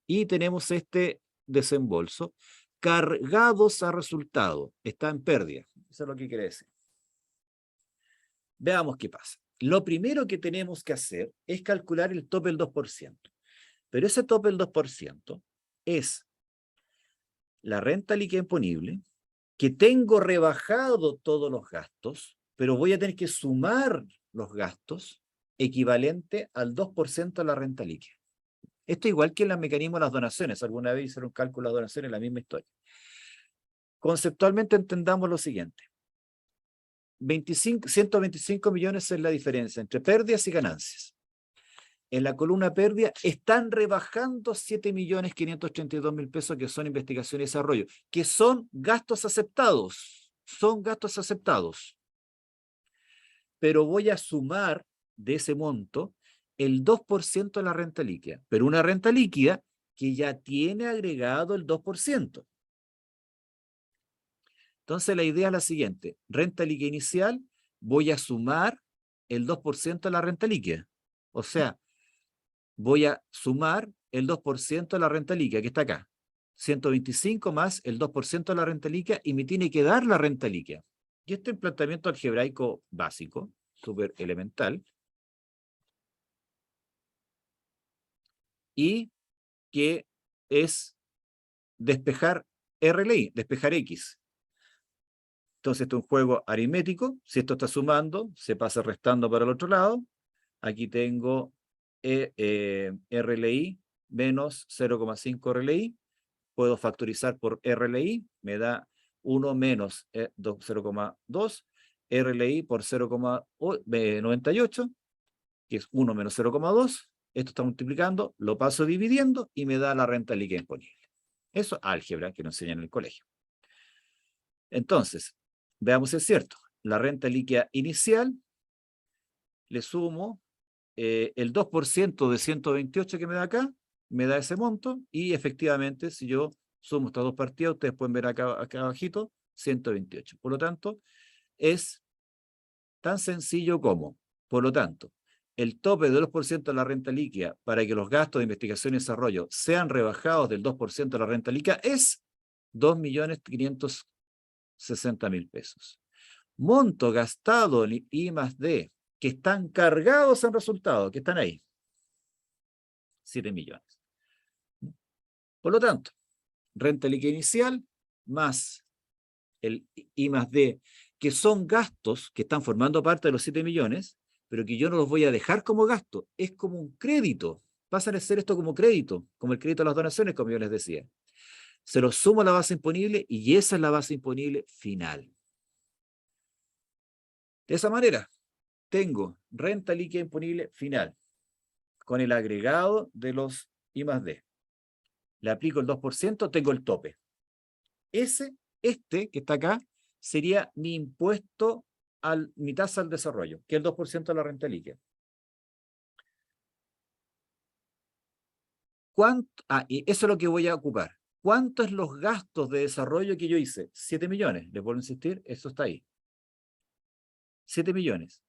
y tenemos este desembolso cargados a resultado, está en pérdida. Eso es lo que quiere decir. Veamos qué pasa. Lo primero que tenemos que hacer es calcular el tope del 2%. Pero ese tope del 2% es la renta líquida imponible, que tengo rebajado todos los gastos, pero voy a tener que sumar los gastos equivalente al 2% de la renta líquida. Esto igual que en el mecanismo de las donaciones. Alguna vez hicieron un cálculo de las donaciones, la misma historia. Conceptualmente entendamos lo siguiente. 125 millones es la diferencia entre pérdidas y ganancias. en la columna pérdida están rebajando 7.532.000 pesos, que son investigación y desarrollo, que son gastos aceptados. Son gastos aceptados. Pero voy a sumar de ese monto el 2% de la renta líquida, pero una renta líquida que ya tiene agregado el 2%. Entonces la idea es la siguiente: renta líquida inicial, voy a sumar el 2% de la renta líquida. O sea, voy a sumar el 2% de la renta líquida, que está acá. 125 más el 2% de la renta líquida, y me tiene que dar la renta líquida. Y este es un planteamiento algebraico básico, súper elemental, y que es despejar RLI, despejar X. Entonces esto es un juego aritmético. Si esto está sumando, se pasa restando para el otro lado. Aquí tengo RLI menos 0,5 RLI. Puedo factorizar por RLI, me da 1 menos 0,2, RLI por 0,98, que es 1 menos 0,2. Esto está multiplicando, lo paso dividiendo y me da la renta líquida imponible. Eso es álgebra que nos enseñan en el colegio. Entonces, veamos si es cierto. La renta líquida inicial, le sumo el 2% de 128 que me da acá, me da ese monto, y efectivamente, si yo sumo estas dos partidas, ustedes pueden ver acá abajito, 128. Por lo tanto, es tan sencillo como, por lo tanto, el tope del 2% de la renta líquida para que los gastos de investigación y desarrollo sean rebajados del 2% de la renta líquida es 2.560.000 pesos. Monto gastado en I+D, que están cargados en resultados, que están ahí, 7 millones. Por lo tanto, renta líquida inicial más el I+D, que son gastos que están formando parte de los 7 millones, pero que yo no los voy a dejar como gasto, es como un crédito. Pasan a ser esto como crédito, como el crédito a las donaciones, como yo les decía. Se los sumo a la base imponible y esa es la base imponible final. De esa manera, tengo renta líquida imponible final con el agregado de los I+D. Le aplico el 2%, tengo el tope. Este que está acá sería mi impuesto, mi tasa al desarrollo, que es el 2% de la renta líquida. Y eso es lo que voy a ocupar. ¿Cuántos son los gastos de desarrollo que yo hice? 7 millones. Les vuelvo a insistir, eso está ahí. 7 millones.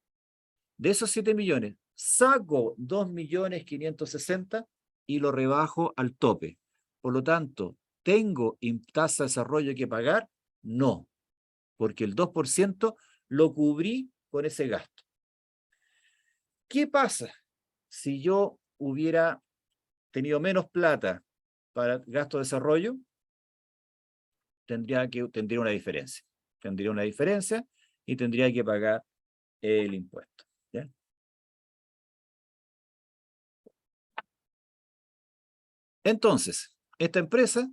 De esos 7 millones, saco 2.560.000 y lo rebajo al tope. Por lo tanto, ¿tengo tasa de desarrollo que pagar? No, porque el 2% lo cubrí con ese gasto. ¿Qué pasa si yo hubiera tenido menos plata para gasto de desarrollo? Tendría una diferencia. Tendría una diferencia y tendría que pagar el impuesto. ¿Ya? Entonces, esta empresa,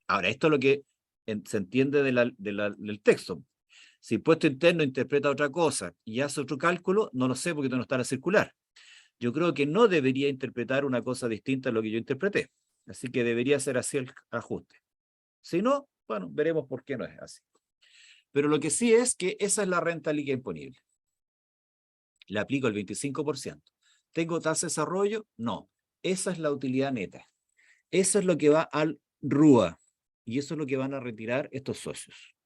ahora esto es lo que se entiende del texto. Si impuesto interno interpreta otra cosa y hace otro cálculo, no lo sé porque no está en la circular. Yo creo que no debería interpretar una cosa distinta a lo que yo interpreté. Así que debería ser así el ajuste. Si no, bueno, veremos por qué no es así. Pero lo que sí es que esa es la renta líquida imponible. Le aplico el 25%. ¿Tengo tasa de desarrollo? No. Esa es la utilidad neta. Eso es lo que va al RUA. Y eso es lo que van a retirar estos socios.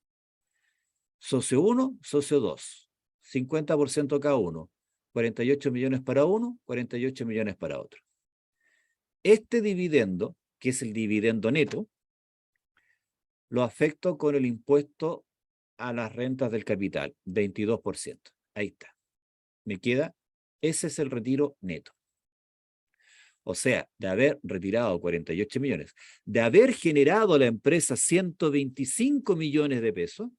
Socio 1, socio 2. 50% cada uno. 48 millones para uno, 48 millones para otro. Este dividendo, que es el dividendo neto, lo afecto con el impuesto a las rentas del capital, 22%. Ahí está. Me queda, ese es el retiro neto. O sea, de haber retirado 48 millones, de haber generado a la empresa 125 millones de pesos,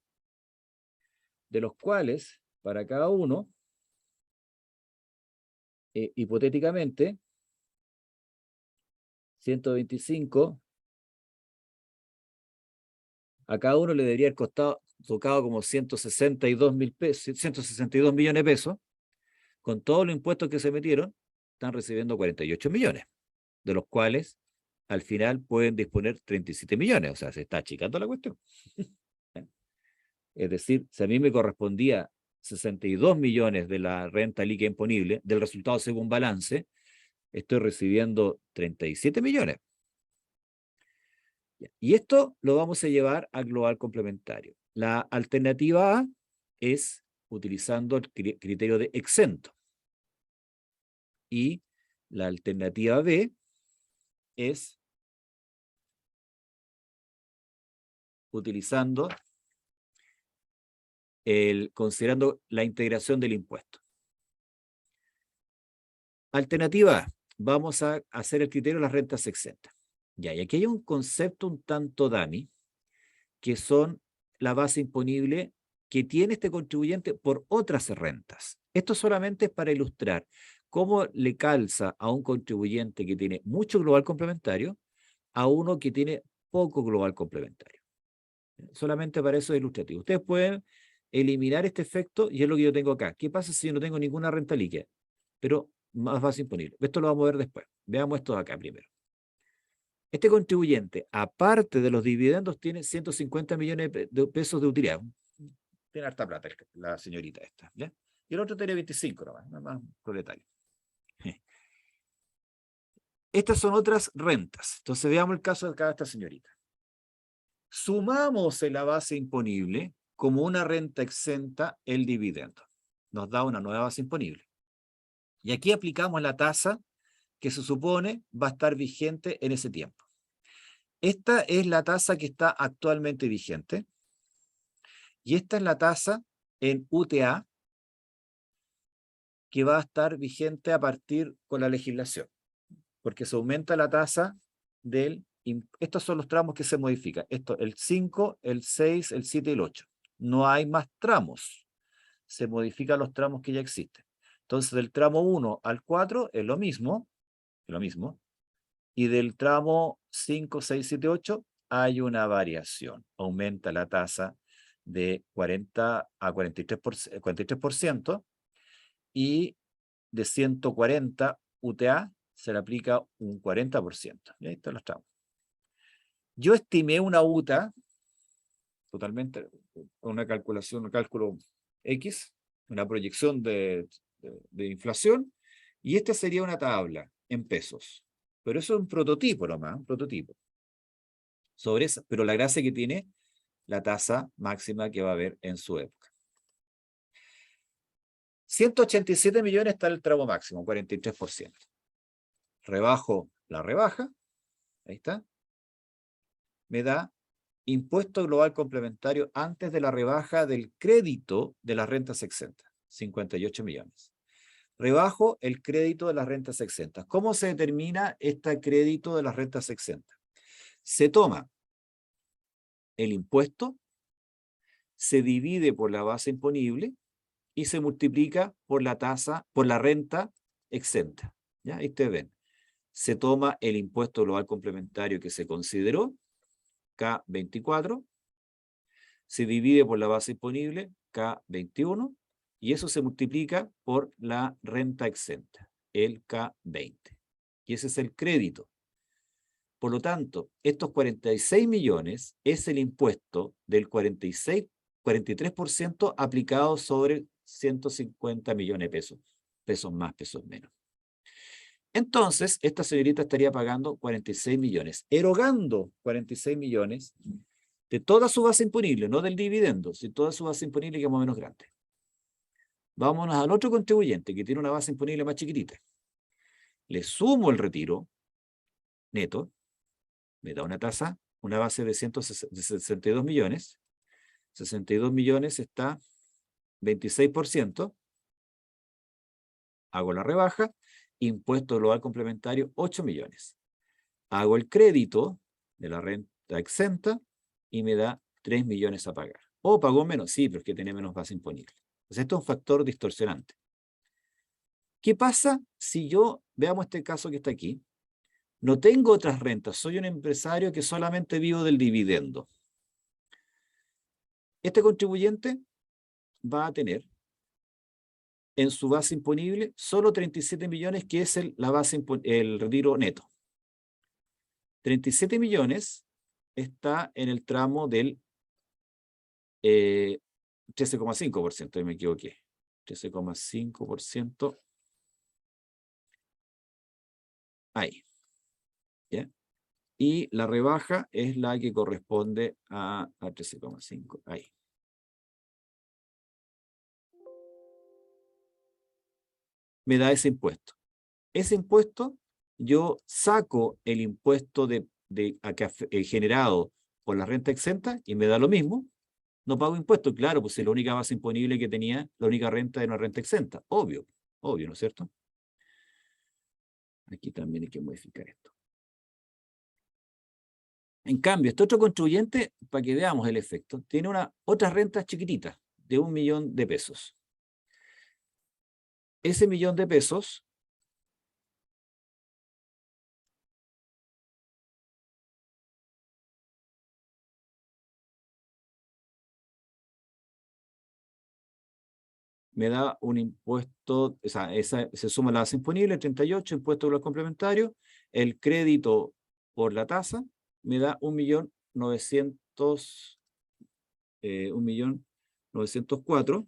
de los cuales, para cada uno, hipotéticamente, 125, a cada uno le debería haber tocado como 162 millones de pesos, con todos los impuestos que se metieron, están recibiendo 48 millones, de los cuales al final pueden disponer 37 millones, o sea, se está achicando la cuestión. Es decir, si a mí me correspondía 62 millones de la renta líquida imponible, del resultado según balance, estoy recibiendo 37 millones. Y esto lo vamos a llevar al global complementario. La alternativa A es utilizando el criterio de exento. Y la alternativa B es utilizando considerando la integración del impuesto. Alternativa A, vamos a hacer el criterio de las rentas exentas. Ya, y aquí hay un concepto un tanto dummy, que son la base imponible que tiene este contribuyente por otras rentas. Esto solamente es para ilustrar cómo le calza a un contribuyente que tiene mucho global complementario a uno que tiene poco global complementario. Solamente para eso es ilustrativo. Ustedes pueden eliminar este efecto y es lo que yo tengo acá. ¿Qué pasa si yo no tengo ninguna renta líquida? Pero más base imponible. Esto lo vamos a ver después. Veamos esto de acá primero. Este contribuyente, aparte de los dividendos, tiene 150 millones de pesos de utilidad. Tiene harta plata la señorita esta, ¿ya? Y el otro tiene 25 nomás, más proletario. Estas son otras rentas. Entonces veamos el caso de cada esta señorita. Sumamos en la base imponible como una renta exenta el dividendo. Nos da una nueva base imponible. Y aquí aplicamos la tasa que se supone va a estar vigente en ese tiempo. Esta es la tasa que está actualmente vigente. Y esta es la tasa en UTA que va a estar vigente a partir con la legislación. Porque se aumenta la tasa del... Estos son los tramos que se modifican. Esto, el 5, el 6, el 7 y el 8. No hay más tramos. Se modifican los tramos que ya existen. Entonces, del tramo 1 al 4 es lo mismo. Y del tramo 5, 6, 7, 8 hay una variación. Aumenta la tasa de 40 a 43%, y de 140 UTA se le aplica un 40%. Y ahí están los tramos. Yo estimé una UTA, totalmente, una calculación, un cálculo X, una proyección de inflación, y esta sería una tabla en pesos. Pero eso es un prototipo nomás, un prototipo. Sobre esa, pero la gracia que tiene la tasa máxima que va a haber en su época. 187 millones está el tramo máximo, 43%. Rebajo la rebaja, ahí está. Me da impuesto global complementario antes de la rebaja del crédito de las rentas exentas, 58 millones. Rebajo el crédito de las rentas exentas. ¿Cómo se determina este crédito de las rentas exentas? Se toma el impuesto, se divide por la base imponible y se multiplica por la tasa, por la renta exenta. ¿Ya? Ahí ustedes ven. Se toma el impuesto global complementario que se consideró, K24, se divide por la base imponible, K21, y eso se multiplica por la renta exenta, el K20. Y ese es el crédito. Por lo tanto, estos 46 millones es el impuesto del 43% aplicado sobre 150 millones de pesos. Pesos más, pesos menos. Entonces, esta señorita estaría pagando 46 millones, erogando 46 millones de toda su base imponible, no del dividendo, sino toda su base imponible que es más o menos grande. Vámonos al otro contribuyente que tiene una base imponible más chiquitita. Le sumo el retiro neto, me da una tasa, una base de 162 millones. 62 millones está 26%. Hago la rebaja, impuesto global complementario 8 millones. Hago el crédito de la renta exenta y me da 3 millones a pagar. ¿O pagó menos? Sí, pero es que tiene menos base imponible. Entonces esto es un factor distorsionante. ¿Qué pasa si yo, veamos este caso que está aquí, no tengo otras rentas, soy un empresario que solamente vivo del dividendo? Este contribuyente va a tener en su base imponible solo 37 millones, que es el retiro neto. 37 millones está en el tramo del 13,5%, me equivoqué. 13,5%. Ahí. ¿Ya? Y la rebaja es la que corresponde a 13,5. Ahí. Me da ese impuesto. Ese impuesto, yo saco el impuesto generado por la renta exenta y me da lo mismo. No pago impuestos, claro, pues si la única base imponible que tenía, la única renta era una renta exenta. Obvio, obvio, ¿no es cierto? Aquí también hay que modificar esto. En cambio, este otro contribuyente, para que veamos el efecto, tiene otras rentas chiquititas de 1 millón de pesos. Ese millón de pesos me da un impuesto, o sea, se suma la base imponible, 38, impuesto global complementario, el crédito por la tasa, me da 1.904.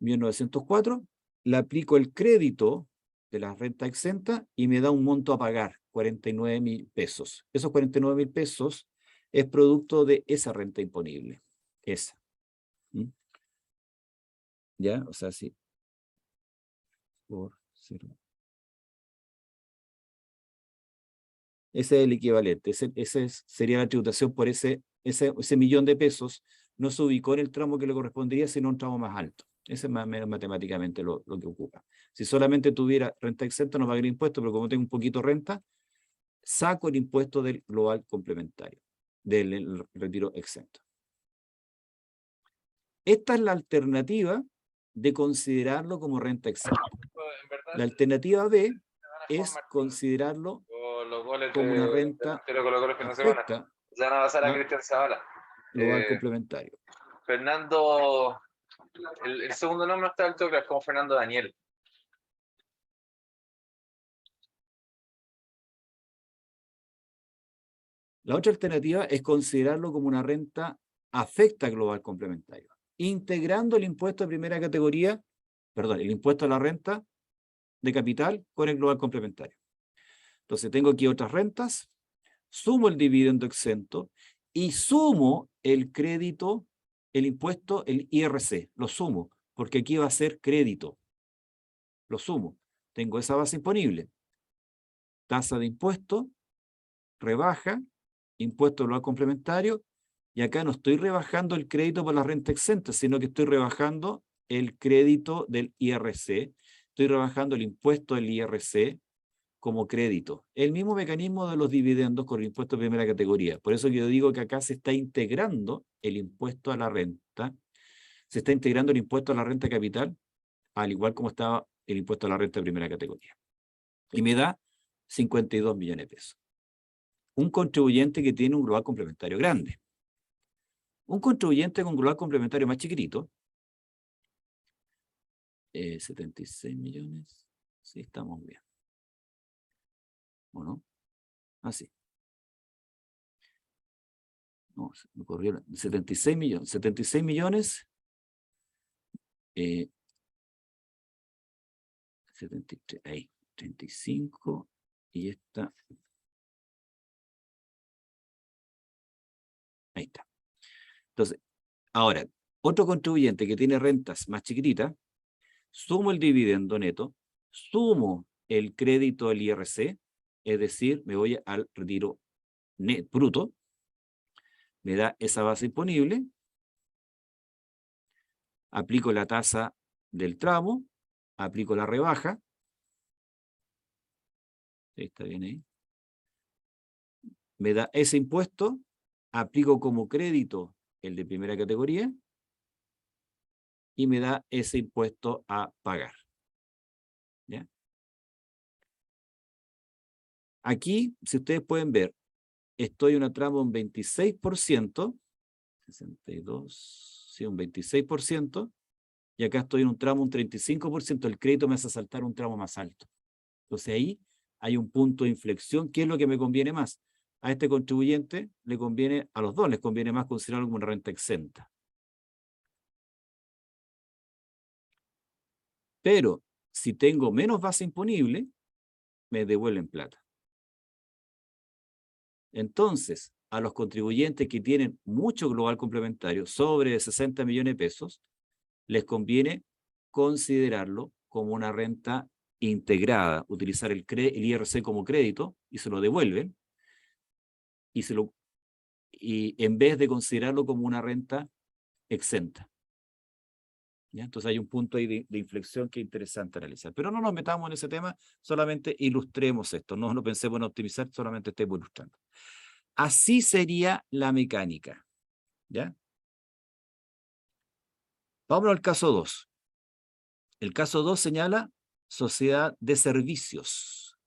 1.904, le aplico el crédito de la renta exenta y me da un monto a pagar, 49.000 pesos. Esos 49.000 pesos es producto de esa renta imponible. Esa. ¿Mm? ¿Ya? O sea, sí. Por 0. Ese es el equivalente. Sería la tributación por ese millón de pesos. No se ubicó en el tramo que le correspondería, sino un tramo más alto. Ese es más o menos matemáticamente lo que ocupa. Si solamente tuviera renta exenta, no pagaría impuesto, pero como tengo un poquito renta, saco el impuesto del global complementario, del retiro exento. Esta es la alternativa de considerarlo como renta exenta. La alternativa B es considerarlo como una renta afecta ya no va a ser a Cristian Zavala. Global complementario. Fernando, el segundo nombre está alto, es como Fernando Daniel. La otra alternativa es considerarlo como una renta afecta global complementario, integrando el impuesto de primera categoría, perdón, el impuesto a la renta de capital con el global complementario. Entonces tengo aquí otras rentas, sumo el dividendo exento y sumo el crédito, el impuesto, el IRC, lo sumo, porque aquí va a ser crédito. Lo sumo. Tengo esa base imponible. Tasa de impuesto, rebaja, impuesto global complementario, y acá no estoy rebajando el crédito por la renta exenta, sino que estoy rebajando el crédito del IRC, estoy rebajando el impuesto del IRC como crédito. El mismo mecanismo de los dividendos con el impuesto de primera categoría. Por eso yo digo que acá se está integrando el impuesto a la renta, se está integrando el impuesto a la renta capital, al igual como estaba el impuesto a la renta de primera categoría. Y me da 52 millones de pesos. Un contribuyente que tiene un global complementario grande. Un contribuyente con global complementario más chiquitito, 76 millones, sí, estamos bien. ¿O no? Así. No, me corrió 76 millones. 76 millones. 73, ahí, 35, y esta. Ahí está. Entonces, ahora, otro contribuyente que tiene rentas más chiquititas, sumo el dividendo neto, sumo el crédito del IRC, es decir, me voy al retiro bruto, me da esa base imponible, aplico la tasa del tramo, aplico la rebaja, está bien ahí, me da ese impuesto, aplico como crédito el de primera categoría y me da ese impuesto a pagar. ¿Ya? Aquí, si ustedes pueden ver, estoy en una tramo en 26%, 62, sí, un 26%, y acá estoy en un tramo, un 35%, el crédito me hace saltar un tramo más alto. Entonces ahí hay un punto de inflexión. ¿Qué es lo que me conviene más? A este contribuyente le conviene, a los dos les conviene más considerarlo como una renta exenta. Pero si tengo menos base imponible, me devuelven plata. Entonces, a los contribuyentes que tienen mucho global complementario, sobre 60 millones de pesos, les conviene considerarlo como una renta integrada, utilizar el IRC como crédito y se lo devuelven, y en vez de considerarlo como una renta exenta. ¿Ya? Entonces hay un punto ahí de inflexión que es interesante analizar. Pero no nos metamos en ese tema, solamente ilustremos esto, no lo pensemos en optimizar, solamente estemos ilustrando. Así sería la mecánica. ¿Ya? Vámonos al caso 2. El caso 2 señala sociedad de servicios.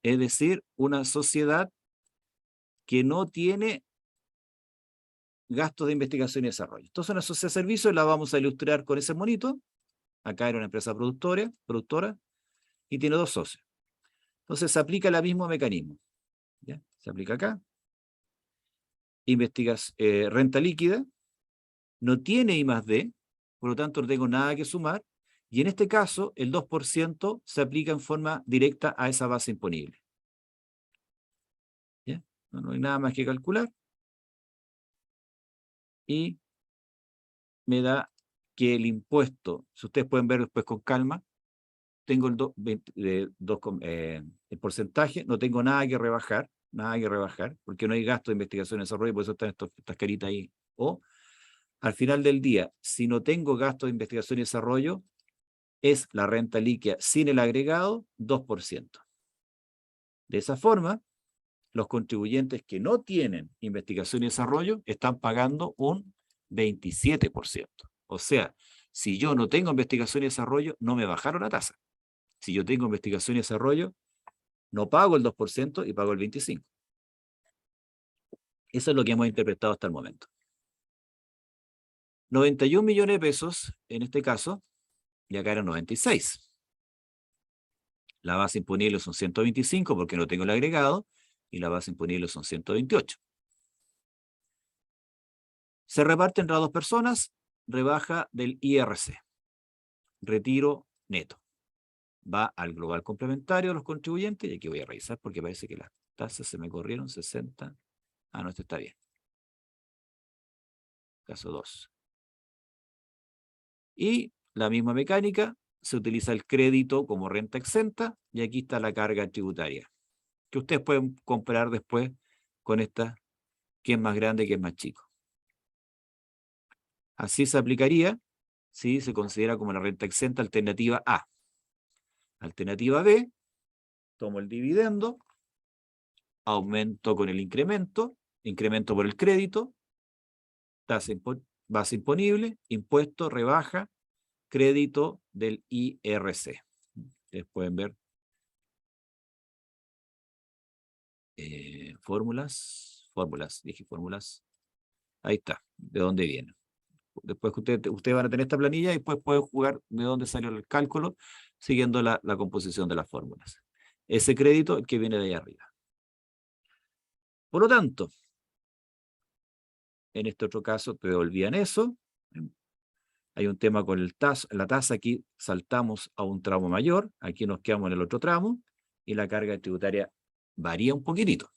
Es decir, una sociedad que no tiene gastos de investigación y desarrollo. Entonces, una sociedad de servicios la vamos a ilustrar con ese monito. Acá era una empresa productora y tiene 2 socios. Entonces, se aplica el mismo mecanismo. ¿Ya? Se aplica acá. Renta líquida. No tiene I+D, por lo tanto no tengo nada que sumar. Y en este caso, el 2% se aplica en forma directa a esa base imponible. ¿Ya? No hay nada más que calcular. Y me da que el impuesto, si ustedes pueden ver después con calma, tengo el porcentaje, no tengo nada que rebajar, porque no hay gasto de investigación y desarrollo, por eso están estas caritas ahí. O, al final del día, si no tengo gasto de investigación y desarrollo, es la renta líquida sin el agregado, 2%. De esa forma, los contribuyentes que no tienen investigación y desarrollo están pagando un 27%. O sea, si yo no tengo investigación y desarrollo, no me bajaron la tasa. Si yo tengo investigación y desarrollo, no pago el 2% y pago el 25%. Eso es lo que hemos interpretado hasta el momento. 91 millones de pesos, en este caso, y acá eran 96. La base imponible son 125 porque no tengo el agregado, y la base imponible son 128. Se reparte entre 2 personas, rebaja del IRC. Retiro neto. Va al global complementario de los contribuyentes, y aquí voy a revisar porque parece que las tasas se me corrieron 60. Ah, no, este está bien. Caso 2. Y la misma mecánica, se utiliza el crédito como renta exenta, y aquí está la carga tributaria, que ustedes pueden comparar después con esta, que es más grande, que es más chico. Así se aplicaría si se considera como la renta exenta alternativa A. Alternativa B, tomo el dividendo, aumento con el incremento por el crédito, base imponible, impuesto, rebaja, crédito del IRC. Ustedes pueden ver fórmulas, ahí está, de dónde viene. Después que ustedes van a tener esta planilla y después pueden jugar de dónde salió el cálculo siguiendo la composición de las fórmulas. Ese crédito que viene de ahí arriba. Por lo tanto, en este otro caso te devolvían eso. Hay un tema con la tasa, aquí saltamos a un tramo mayor, aquí nos quedamos en el otro tramo, y la carga tributaria varía un poquitito.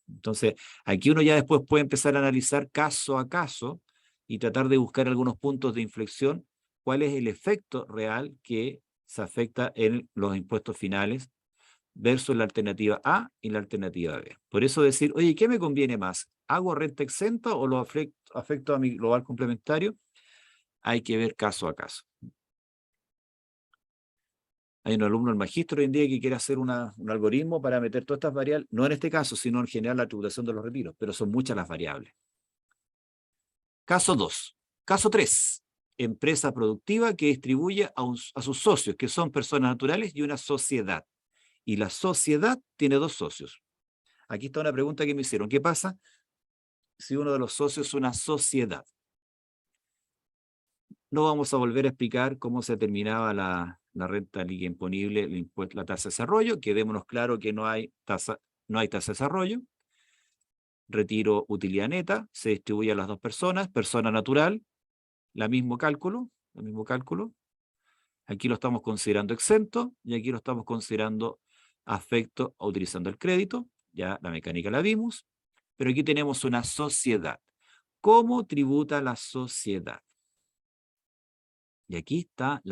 Entonces, aquí uno ya después puede empezar a analizar caso a caso y tratar de buscar algunos puntos de inflexión, cuál es el efecto real que se afecta en los impuestos finales versus la alternativa A y la alternativa B. Por eso decir, oye, ¿qué me conviene más? ¿Hago renta exenta o lo afecto a mi global complementario? Hay que ver caso a caso. Hay un alumno del magíster hoy en día que quiere hacer un algoritmo para meter todas estas variables, no en este caso, sino en general la tributación de los retiros, pero son muchas las variables. Caso 2. Caso 3. Empresa productiva que distribuye a sus socios, que son personas naturales, y una sociedad. Y la sociedad tiene 2 socios. Aquí está una pregunta que me hicieron. ¿Qué pasa si uno de los socios es una sociedad. No vamos a volver a explicar cómo se determinaba la renta líquida imponible, el impuesto, la tasa de desarrollo. Quedémonos claro que no hay tasa de desarrollo. Retiro utilidad neta, se distribuye a las dos personas, persona natural, el mismo cálculo. Aquí lo estamos considerando exento y aquí lo estamos considerando afecto utilizando el crédito. Ya la mecánica la vimos, pero aquí tenemos una sociedad. ¿Cómo tributa la sociedad? Y aquí está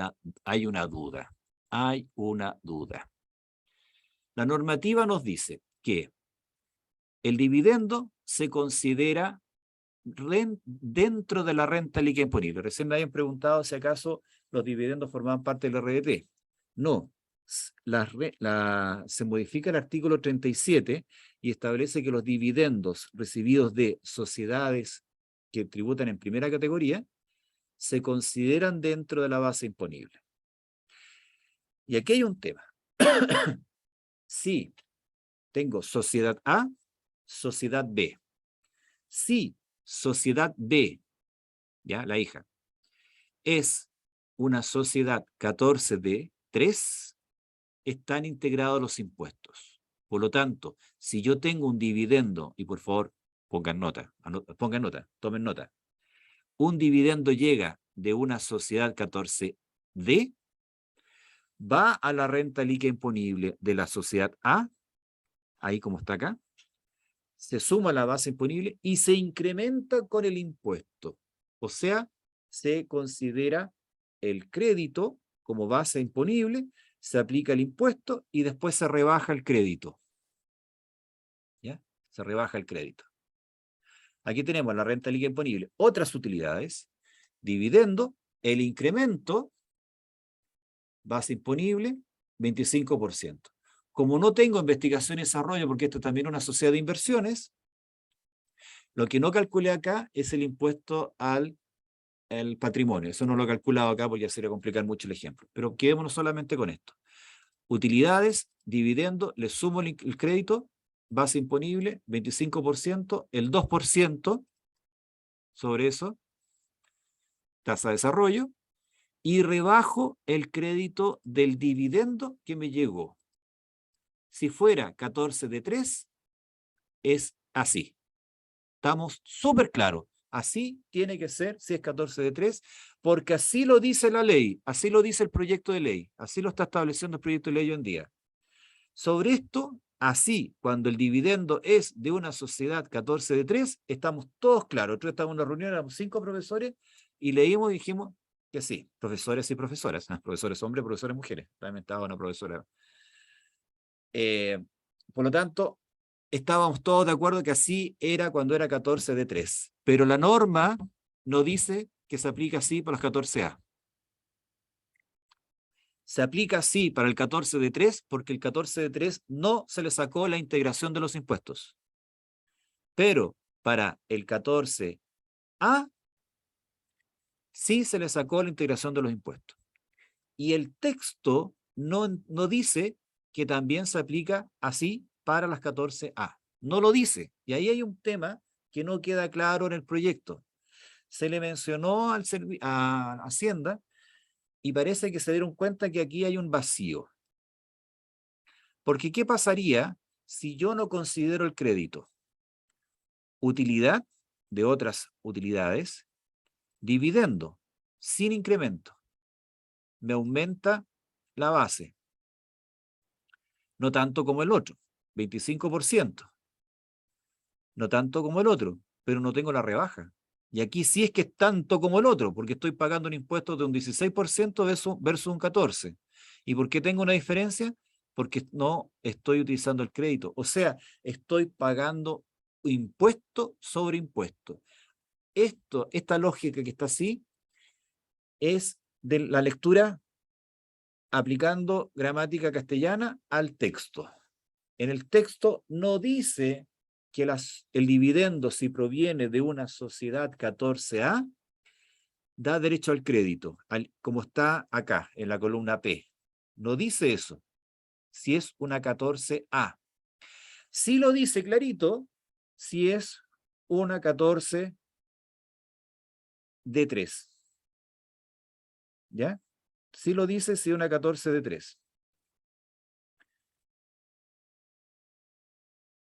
hay una duda. Hay una duda. La normativa nos dice que el dividendo se considera dentro de la renta líquida imponible. Recién me habían preguntado si acaso los dividendos formaban parte del RDP. No. Se modifica el artículo 37 y establece que los dividendos recibidos de sociedades que tributan en primera categoría se consideran dentro de la base imponible. Y aquí hay un tema. Si tengo sociedad A, sociedad B. Si sociedad B, ya la hija, es una sociedad 14D3, están integrados los impuestos. Por lo tanto, si yo tengo un dividendo, y por favor pongan nota, tomen nota, un dividendo llega de una sociedad 14D, va a la renta líquida imponible de la sociedad A, ahí como está acá, se suma a la base imponible y se incrementa con el impuesto. O sea, se considera el crédito como base imponible, se aplica el impuesto y después se rebaja el crédito. ¿Ya? Se rebaja el crédito. Aquí tenemos la renta líquida imponible. Otras utilidades, dividendo, el incremento, base imponible, 25%. Como no tengo investigación y desarrollo, porque esto también es una sociedad de inversiones, lo que no calculé acá es el impuesto al patrimonio. Eso no lo he calculado acá porque ya sería complicar mucho el ejemplo. Pero quedémonos solamente con esto. Utilidades, dividendo, le sumo el crédito, base imponible, 25%, el 2% sobre eso, tasa de desarrollo, y rebajo el crédito del dividendo que me llegó. Si fuera 14D3, es así. Estamos súper claros. Así tiene que ser si es 14D3, porque así lo dice la ley, así lo dice el proyecto de ley, así lo está estableciendo el proyecto de ley hoy en día. Sobre esto, así, cuando el dividendo es de una sociedad 14D3, estamos todos claros. Nosotros estábamos en una reunión, éramos 5 profesores, y leímos y dijimos que sí, profesores y profesoras, profesores hombres, profesores mujeres, también estaba una profesora. Por lo tanto, estábamos todos de acuerdo que así era cuando era 14D3, pero la norma no dice que se aplica así para los 14A. Se aplica así para el 14D3 porque el 14D3 no se le sacó la integración de los impuestos. Pero para el 14A sí se le sacó la integración de los impuestos. Y el texto no dice que también se aplica así para las 14A. No lo dice. Y ahí hay un tema que no queda claro en el proyecto. Se le mencionó a Hacienda y parece que se dieron cuenta que aquí hay un vacío. Porque ¿qué pasaría si yo no considero el crédito? Utilidad de otras utilidades, dividendo, sin incremento. Me aumenta la base. No tanto como el otro, 25%. No tanto como el otro, pero no tengo la rebaja. Y aquí sí es que es tanto como el otro, porque estoy pagando un impuesto de un 16% versus un 14%. ¿Y por qué tengo una diferencia? Porque no estoy utilizando el crédito. O sea, estoy pagando impuesto sobre impuesto. Esta lógica que está así es de la lectura aplicando gramática castellana al texto. En el texto no dice que el dividendo, si proviene de una sociedad 14A, da derecho al crédito, como está acá, en la columna P. No dice eso, si es una 14A. Sí lo dice clarito, si es una 14 de 3. ¿Ya? Sí lo dice, sí, una 14 de 3.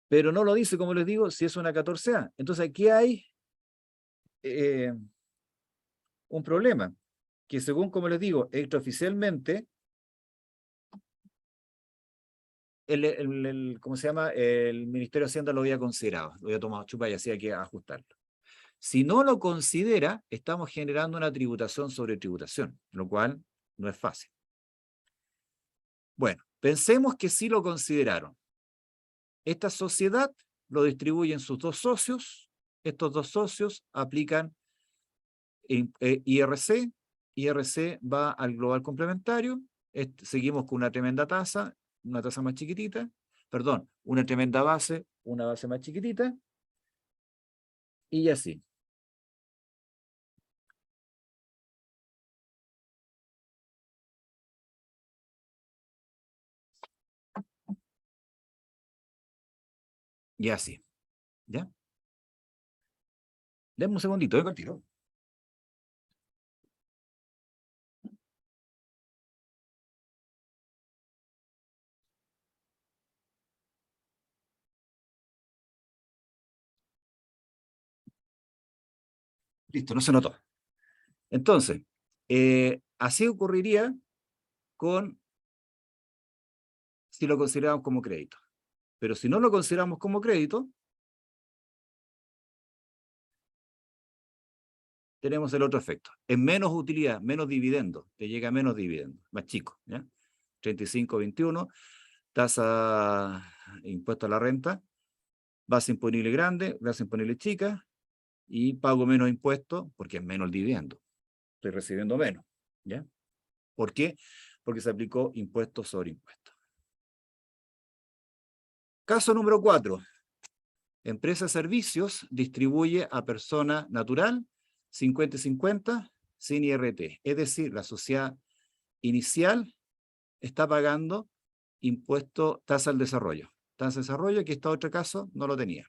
Pero no lo dice, como les digo, si es una 14A. Entonces aquí hay un problema, que según, como les digo, extraoficialmente, ¿cómo se llama? El Ministerio de Hacienda lo había considerado, lo había tomado chupa y así hay que ajustarlo. Si no lo considera, estamos generando una tributación sobre tributación, lo cual no es fácil. Bueno, pensemos que sí lo consideraron. Esta sociedad lo distribuye en sus dos socios. Estos dos socios aplican IRC. IRC va al global complementario. Seguimos con una tremenda tasa, una tasa más chiquitita. Perdón, una tremenda base, una base más chiquitita. Y así. Y así. ¿Ya? Denme un segundito, contigo. Listo, no se notó. Entonces, así ocurriría con si lo consideramos como crédito. Pero si no lo consideramos como crédito, tenemos el otro efecto. Es menos utilidad, menos dividendo, te llega menos dividendo, más chico, ¿ya? 35-21, tasa impuesto a la renta, base imponible grande, base imponible chica, y pago menos impuestos porque es menos el dividendo. Estoy recibiendo menos, ¿ya? ¿Por qué? Porque se aplicó impuesto sobre impuesto. Caso número 4. Empresa de servicios distribuye a persona natural 50-50 sin IRT. Es decir, la sociedad inicial está pagando impuesto tasa al desarrollo. Tasa de desarrollo, que este otro caso no lo tenía.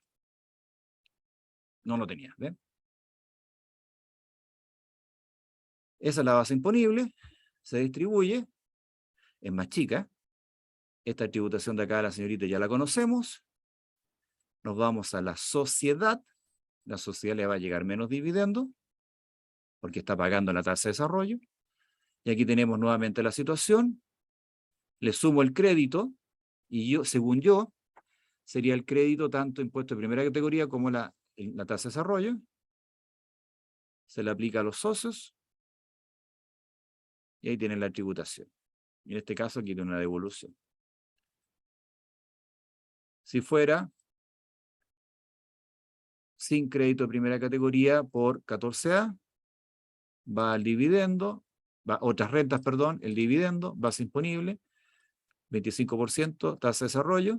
No lo tenía, ¿ven? Esa es la base imponible, se distribuye, es más chica. Esta tributación de acá, la señorita, ya la conocemos. Nos vamos a la sociedad. La sociedad le va a llegar menos dividendo, porque está pagando la tasa de desarrollo. Y aquí tenemos nuevamente la situación. Le sumo el crédito, y yo, según yo, sería el crédito tanto impuesto de primera categoría como la tasa de desarrollo. Se le aplica a los socios, y ahí tienen la tributación. Y en este caso aquí tiene una devolución. Si fuera sin crédito de primera categoría por 14A, va al dividendo, va otras rentas, perdón, el dividendo, base imponible, 25%, tasa de desarrollo,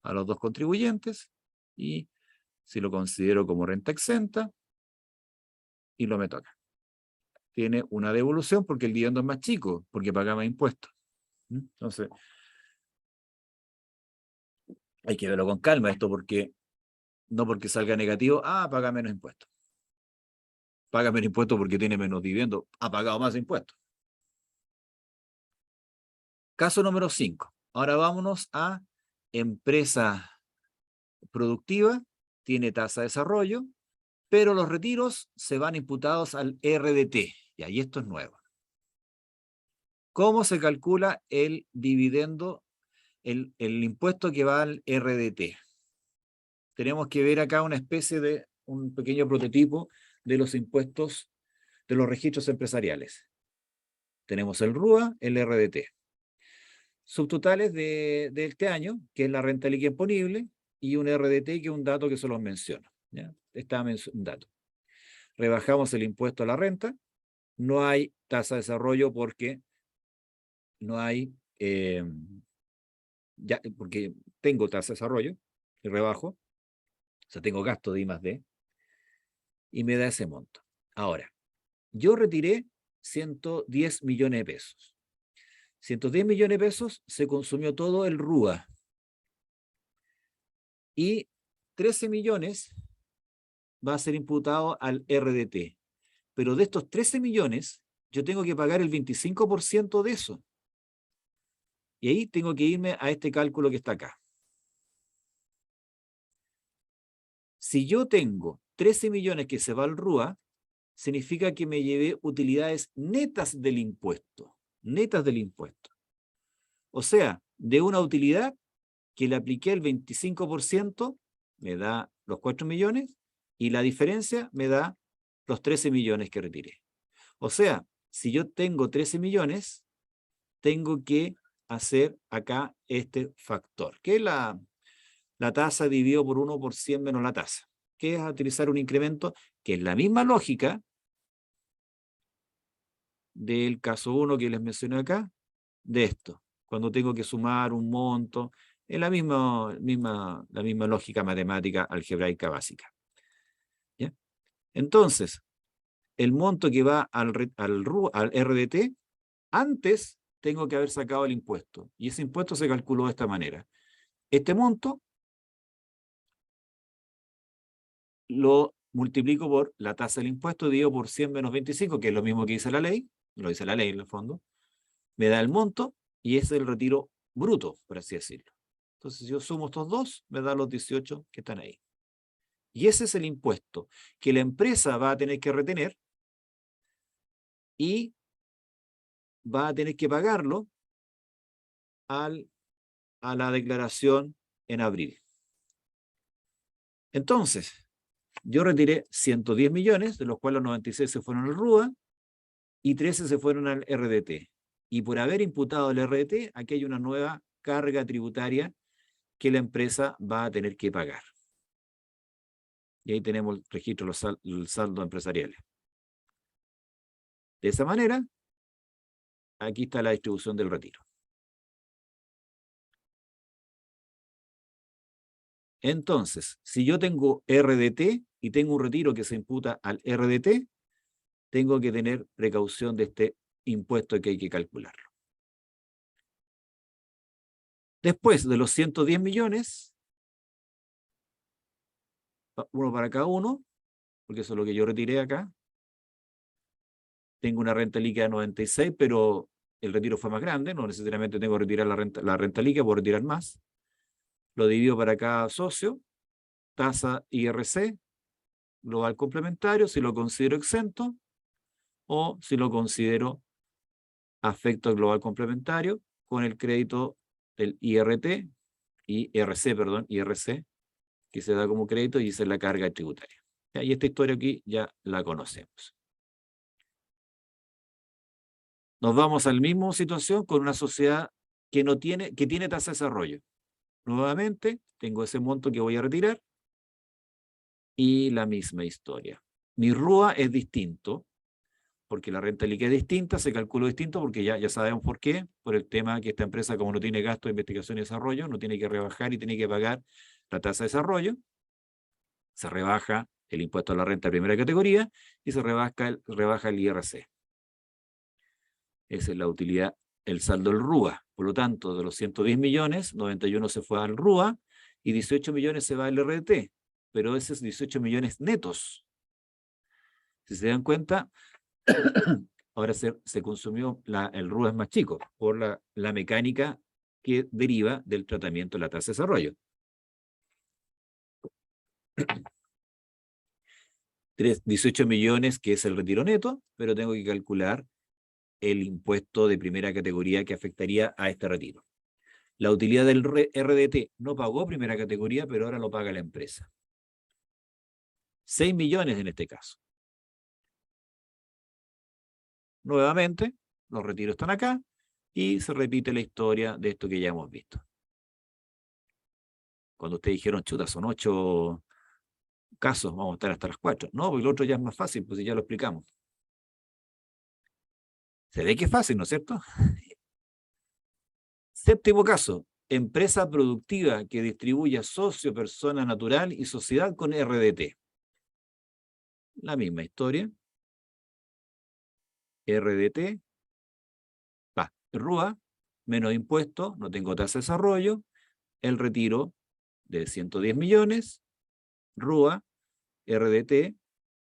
a los dos contribuyentes, y si lo considero como renta exenta, y lo meto acá. Tiene una devolución porque el dividendo es más chico, porque paga más impuestos. Entonces, hay que verlo con calma esto, porque no porque salga negativo, paga menos impuestos. Paga menos impuestos porque tiene menos dividendo, ha pagado más impuestos. Caso número 5. Ahora vámonos a empresa productiva, tiene tasa de desarrollo, pero los retiros se van imputados al RDT. Y ahí esto es nuevo. ¿Cómo se calcula el dividendo, el impuesto que va al RDT? Tenemos que ver acá una especie de un pequeño prototipo de los impuestos de los registros empresariales. Tenemos el RUA, el RDT. Subtotales de este año, que es la renta líquida imponible, y un RDT, que es un dato que se los menciono. ¿Ya? Está un dato. Rebajamos el impuesto a la renta, no hay tasa de desarrollo porque no hay, porque tengo tasa de desarrollo, y rebajo, o sea, tengo gasto de I+D, y me da ese monto. Ahora, yo retiré 110 millones de pesos. 110 millones de pesos se consumió todo el RUA. Y 13 millones va a ser imputado al RDT. Pero de estos 13 millones, yo tengo que pagar el 25% de eso. Y ahí tengo que irme a este cálculo que está acá. Si yo tengo 13 millones que se va al RUA, significa que me llevé utilidades netas del impuesto. Netas del impuesto. O sea, de una utilidad que le apliqué el 25%, me da los 4 millones, y la diferencia me da los 13 millones que retiré. O sea, si yo tengo 13 millones, tengo que hacer acá este factor, que es la tasa dividido por 1 por 100 menos la tasa, que es utilizar un incremento, que es la misma lógica del caso 1 que les mencioné acá, de esto, cuando tengo que sumar un monto, es la misma lógica matemática algebraica básica. ¿Ya? Entonces, el monto que va al RDT, antes tengo que haber sacado el impuesto, y ese impuesto se calculó de esta manera. Este monto lo multiplico por la tasa del impuesto, dividido por 100 menos 25, que es lo mismo que dice la ley, lo dice la ley en el fondo, me da el monto, y ese es el retiro bruto, por así decirlo. Entonces, si yo sumo estos dos, me da los 18 que están ahí. Y ese es el impuesto que la empresa va a tener que retener y va a tener que pagarlo a la declaración en abril. Entonces, yo retiré 110 millones, de los cuales los 96 se fueron al RUA y 13 se fueron al RDT. Y por haber imputado el RDT, aquí hay una nueva carga tributaria que la empresa va a tener que pagar. Y ahí tenemos el registro de los saldos empresariales. De esa manera, aquí está la distribución del retiro. Entonces, si yo tengo RDT y tengo un retiro que se imputa al RDT, tengo que tener precaución de este impuesto que hay que calcularlo. Después de los 110 millones, uno para cada uno, porque eso es lo que yo retiré acá. Tengo una renta líquida de 96, pero el retiro fue más grande, no necesariamente tengo que retirar la renta líquida, puedo retirar más. Lo divido para cada socio, tasa IRC, global complementario, si lo considero exento, o si lo considero afecto global complementario, con el crédito del IRC, que se da como crédito y esa es la carga tributaria. Y esta historia aquí ya la conocemos. Nos vamos a la misma situación con una sociedad que tiene tasa de desarrollo. Nuevamente, tengo ese monto que voy a retirar y la misma historia. Mi RUA es distinto, porque la renta líquida es distinta, se calculó distinto, porque ya sabemos por qué, por el tema que esta empresa, como no tiene gasto de investigación y desarrollo, no tiene que rebajar y tiene que pagar la tasa de desarrollo, se rebaja el impuesto a la renta de primera categoría y se rebaja el IRC. Esa es la utilidad, el saldo del RUA. Por lo tanto, de los 110 millones, 91 se fue al RUA y 18 millones se va al RDT, pero esos 18 millones netos. Si se dan cuenta, ahora se consumió, el RUA es más chico, por la mecánica que deriva del tratamiento de la tasa de desarrollo. 18 millones que es el retiro neto, pero tengo que calcular el impuesto de primera categoría que afectaría a este retiro. La utilidad del RDT no pagó primera categoría, pero ahora lo paga la empresa. 6 millones en este caso. Nuevamente, los retiros están acá y se repite la historia de esto que ya hemos visto. Cuando ustedes dijeron, chuta, son 8 casos, vamos a estar hasta las 4. No, porque el otro ya es más fácil, pues ya lo explicamos. Se ve que es fácil, ¿no es cierto? Séptimo caso, empresa productiva que distribuya socio, persona natural y sociedad con RDT. La misma historia. RDT, RUA, menos impuestos, no tengo tasa de desarrollo, el retiro de 110 millones, RUA, RDT,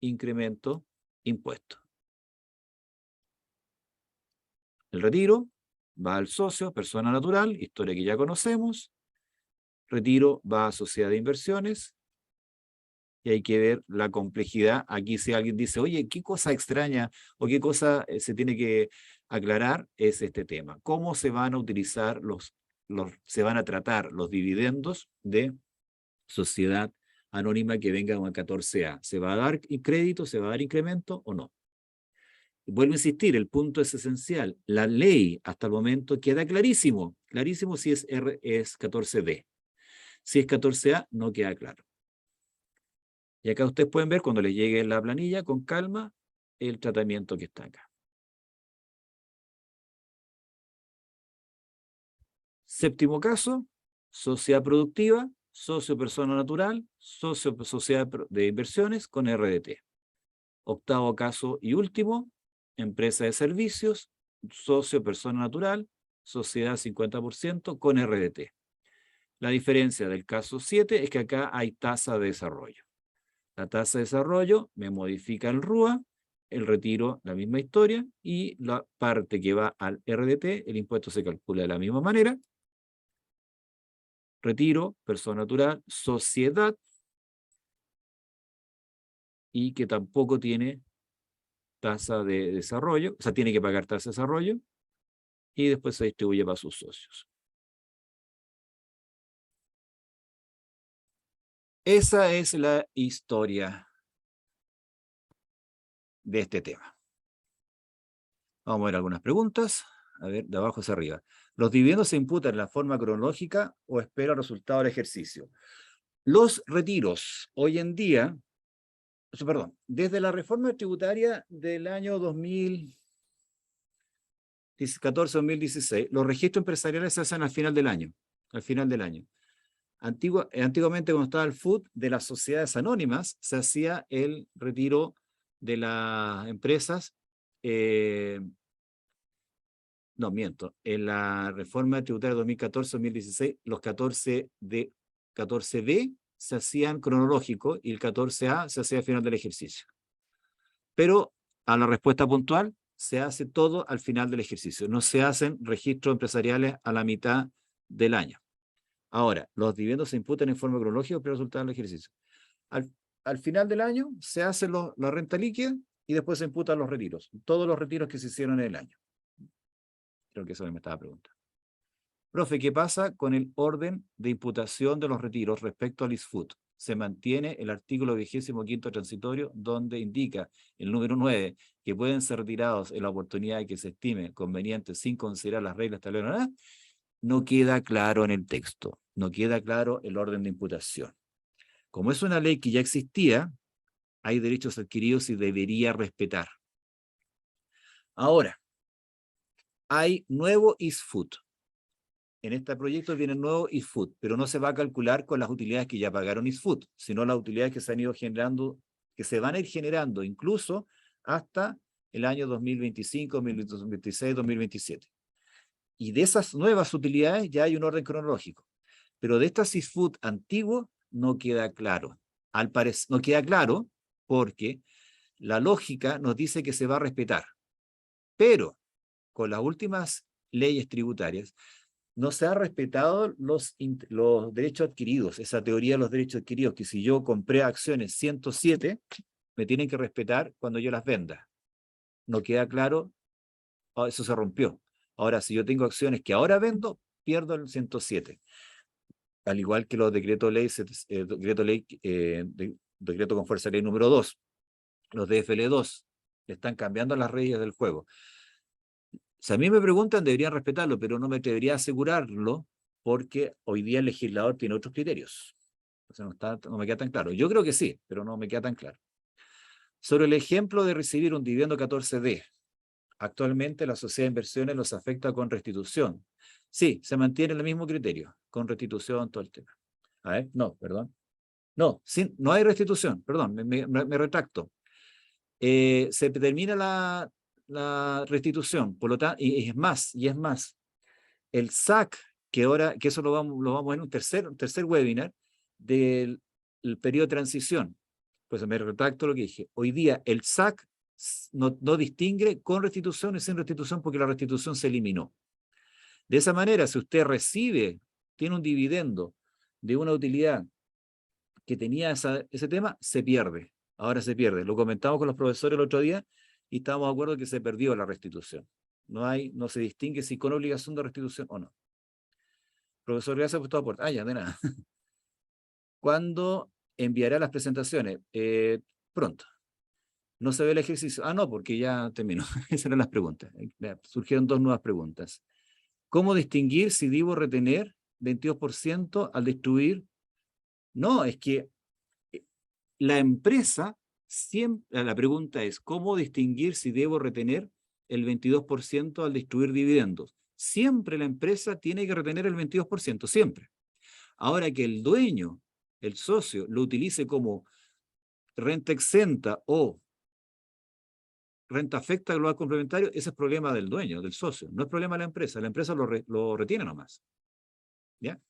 incremento, impuesto. El retiro va al socio, persona natural, historia que ya conocemos. Retiro va a sociedad de inversiones. Y hay que ver la complejidad. Aquí si alguien dice, oye, ¿qué cosa extraña o qué cosa se tiene que aclarar? Es este tema. ¿Cómo se van a utilizar se van a tratar los dividendos de sociedad anónima que venga con el 14A? ¿Se va a dar crédito? ¿Se va a dar incremento o no? Vuelvo a insistir, el punto es esencial. La ley hasta el momento queda clarísimo. Clarísimo si es 14D. Si es 14A, no queda claro. Y acá ustedes pueden ver cuando les llegue la planilla con calma el tratamiento que está acá. Séptimo caso, sociedad productiva, socio persona natural, socio sociedad de inversiones con RDT. Octavo caso y último, empresa de servicios, socio persona natural, sociedad 50% con RDT. La diferencia del caso 7 es que acá hay tasa de desarrollo. La tasa de desarrollo me modifica el RUA, el retiro, la misma historia, y la parte que va al RDT, el impuesto se calcula de la misma manera. Retiro, persona natural, sociedad, y que tampoco tiene tasa de desarrollo, o sea, tiene que pagar tasa de desarrollo, y después se distribuye para sus socios. Esa es la historia de este tema. Vamos a ver algunas preguntas. A ver, de abajo hacia arriba. ¿Los dividendos se imputan en la forma cronológica o espera el resultado del ejercicio? Los retiros, hoy en día, perdón, desde la reforma tributaria del año 2014-2016, los registros empresariales se hacen al final del año. Al final del año. Antiguamente, cuando estaba el FUT, de las sociedades anónimas, se hacía el retiro de las empresas. No, miento. En la reforma tributaria 2014-2016, los 14B se hacían cronológicos y el 14A se hacía al final del ejercicio. Pero a la respuesta puntual, se hace todo al final del ejercicio. No se hacen registros empresariales a la mitad del año. Ahora, los dividendos se imputan en forma cronológica pero resultado del ejercicio. Al final del año se hace la renta líquida y después se imputan los retiros. Todos los retiros que se hicieron en el año. Creo que eso me estaba preguntando. Profe, ¿qué pasa con el orden de imputación de los retiros respecto al ISFUT? Se mantiene el artículo 25º transitorio donde indica el número 9 que pueden ser retirados en la oportunidad que se estime conveniente sin considerar las reglas establecidas. No queda claro en el texto, no queda claro el orden de imputación. Como es una ley que ya existía, hay derechos adquiridos y debería respetar. Ahora, hay nuevo ISFUT. En este proyecto viene el nuevo ISFUT, pero no se va a calcular con las utilidades que ya pagaron ISFUT, sino las utilidades que se han ido generando, que se van a ir generando incluso hasta el año 2025, 2026, 2027. Y de esas nuevas utilidades ya hay un orden cronológico. Pero de estas ISFUT antiguo no queda claro. Al parecer, no queda claro porque la lógica nos dice que se va a respetar. Pero con las últimas leyes tributarias no se han respetado los derechos adquiridos, esa teoría de los derechos adquiridos, que si yo compré acciones 107, me tienen que respetar cuando yo las venda. No queda claro, eso se rompió. Ahora, si yo tengo acciones que ahora vendo, pierdo el 107. Al igual que los decreto con fuerza de ley número 2, los DFL2, están cambiando las reglas del juego. Si a mí me preguntan, deberían respetarlo, pero no me atrevería a asegurarlo porque hoy día el legislador tiene otros criterios. Entonces no me queda tan claro. Yo creo que sí, pero no me queda tan claro. Sobre el ejemplo de recibir un dividendo 14D, actualmente la sociedad de inversiones los afecta con restitución. Sí, se mantiene el mismo criterio, con restitución, todo el tema. A ver, no, perdón. No, no hay restitución, perdón, me retracto. Se termina la restitución, por lo tanto, y es más, el SAC, que eso lo vamos a ver en un tercer webinar, del periodo de transición. Pues me retracto lo que dije. Hoy día el SAC no distingue con restitución y sin restitución porque la restitución se eliminó. De esa manera, si usted tiene un dividendo de una utilidad que tenía ese tema, se pierde. Ahora se pierde. Lo comentamos con los profesores el otro día y estábamos de acuerdo que se perdió la restitución. No se distingue si con obligación de restitución o no. Profesor, gracias por tu aporte. Ya, de nada. ¿Cuándo enviará las presentaciones? Pronto. ¿No se ve el ejercicio? No, porque ya terminó. Esas eran las preguntas. Surgieron 2 nuevas preguntas. ¿Cómo distinguir si debo retener 22% al distribuir? No, es que la empresa siempre, la pregunta es, ¿cómo distinguir si debo retener el 22% al distribuir dividendos? Siempre la empresa tiene que retener el 22%, siempre. Ahora que el dueño, el socio, lo utilice como renta exenta o renta afecta global complementario, ese es problema del dueño, del socio, no es problema de la empresa lo retiene nomás. ¿Ya?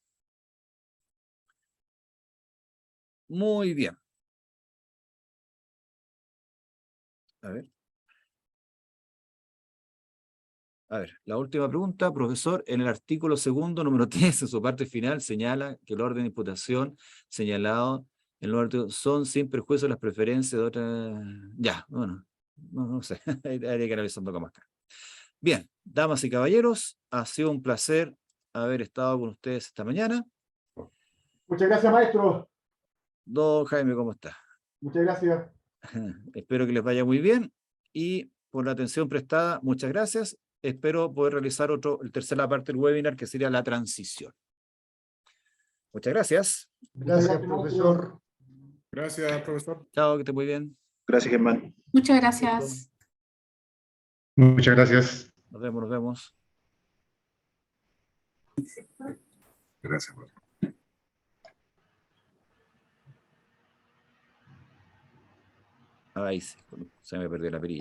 Muy bien. A ver, la última pregunta, profesor, en el artículo 2º, número 3, en su parte final, señala que el orden de imputación señalado en el orden son sin perjuicio de las preferencias de otras... Ya, bueno, no sé, habría que analizar un poco más acá. Bien, damas y caballeros, ha sido un placer haber estado con ustedes esta mañana. Muchas gracias, maestro. Don Jaime, ¿cómo está? Muchas gracias. Espero que les vaya muy bien y por la atención prestada, muchas gracias. Espero poder realizar el tercera parte del webinar, que sería la transición. Muchas gracias. Gracias, profesor. Gracias, profesor. Chao, que esté muy bien. Gracias, Germán. Muchas gracias. Muchas gracias. Nos vemos, nos vemos. Gracias. Ahí se me perdió la perilla.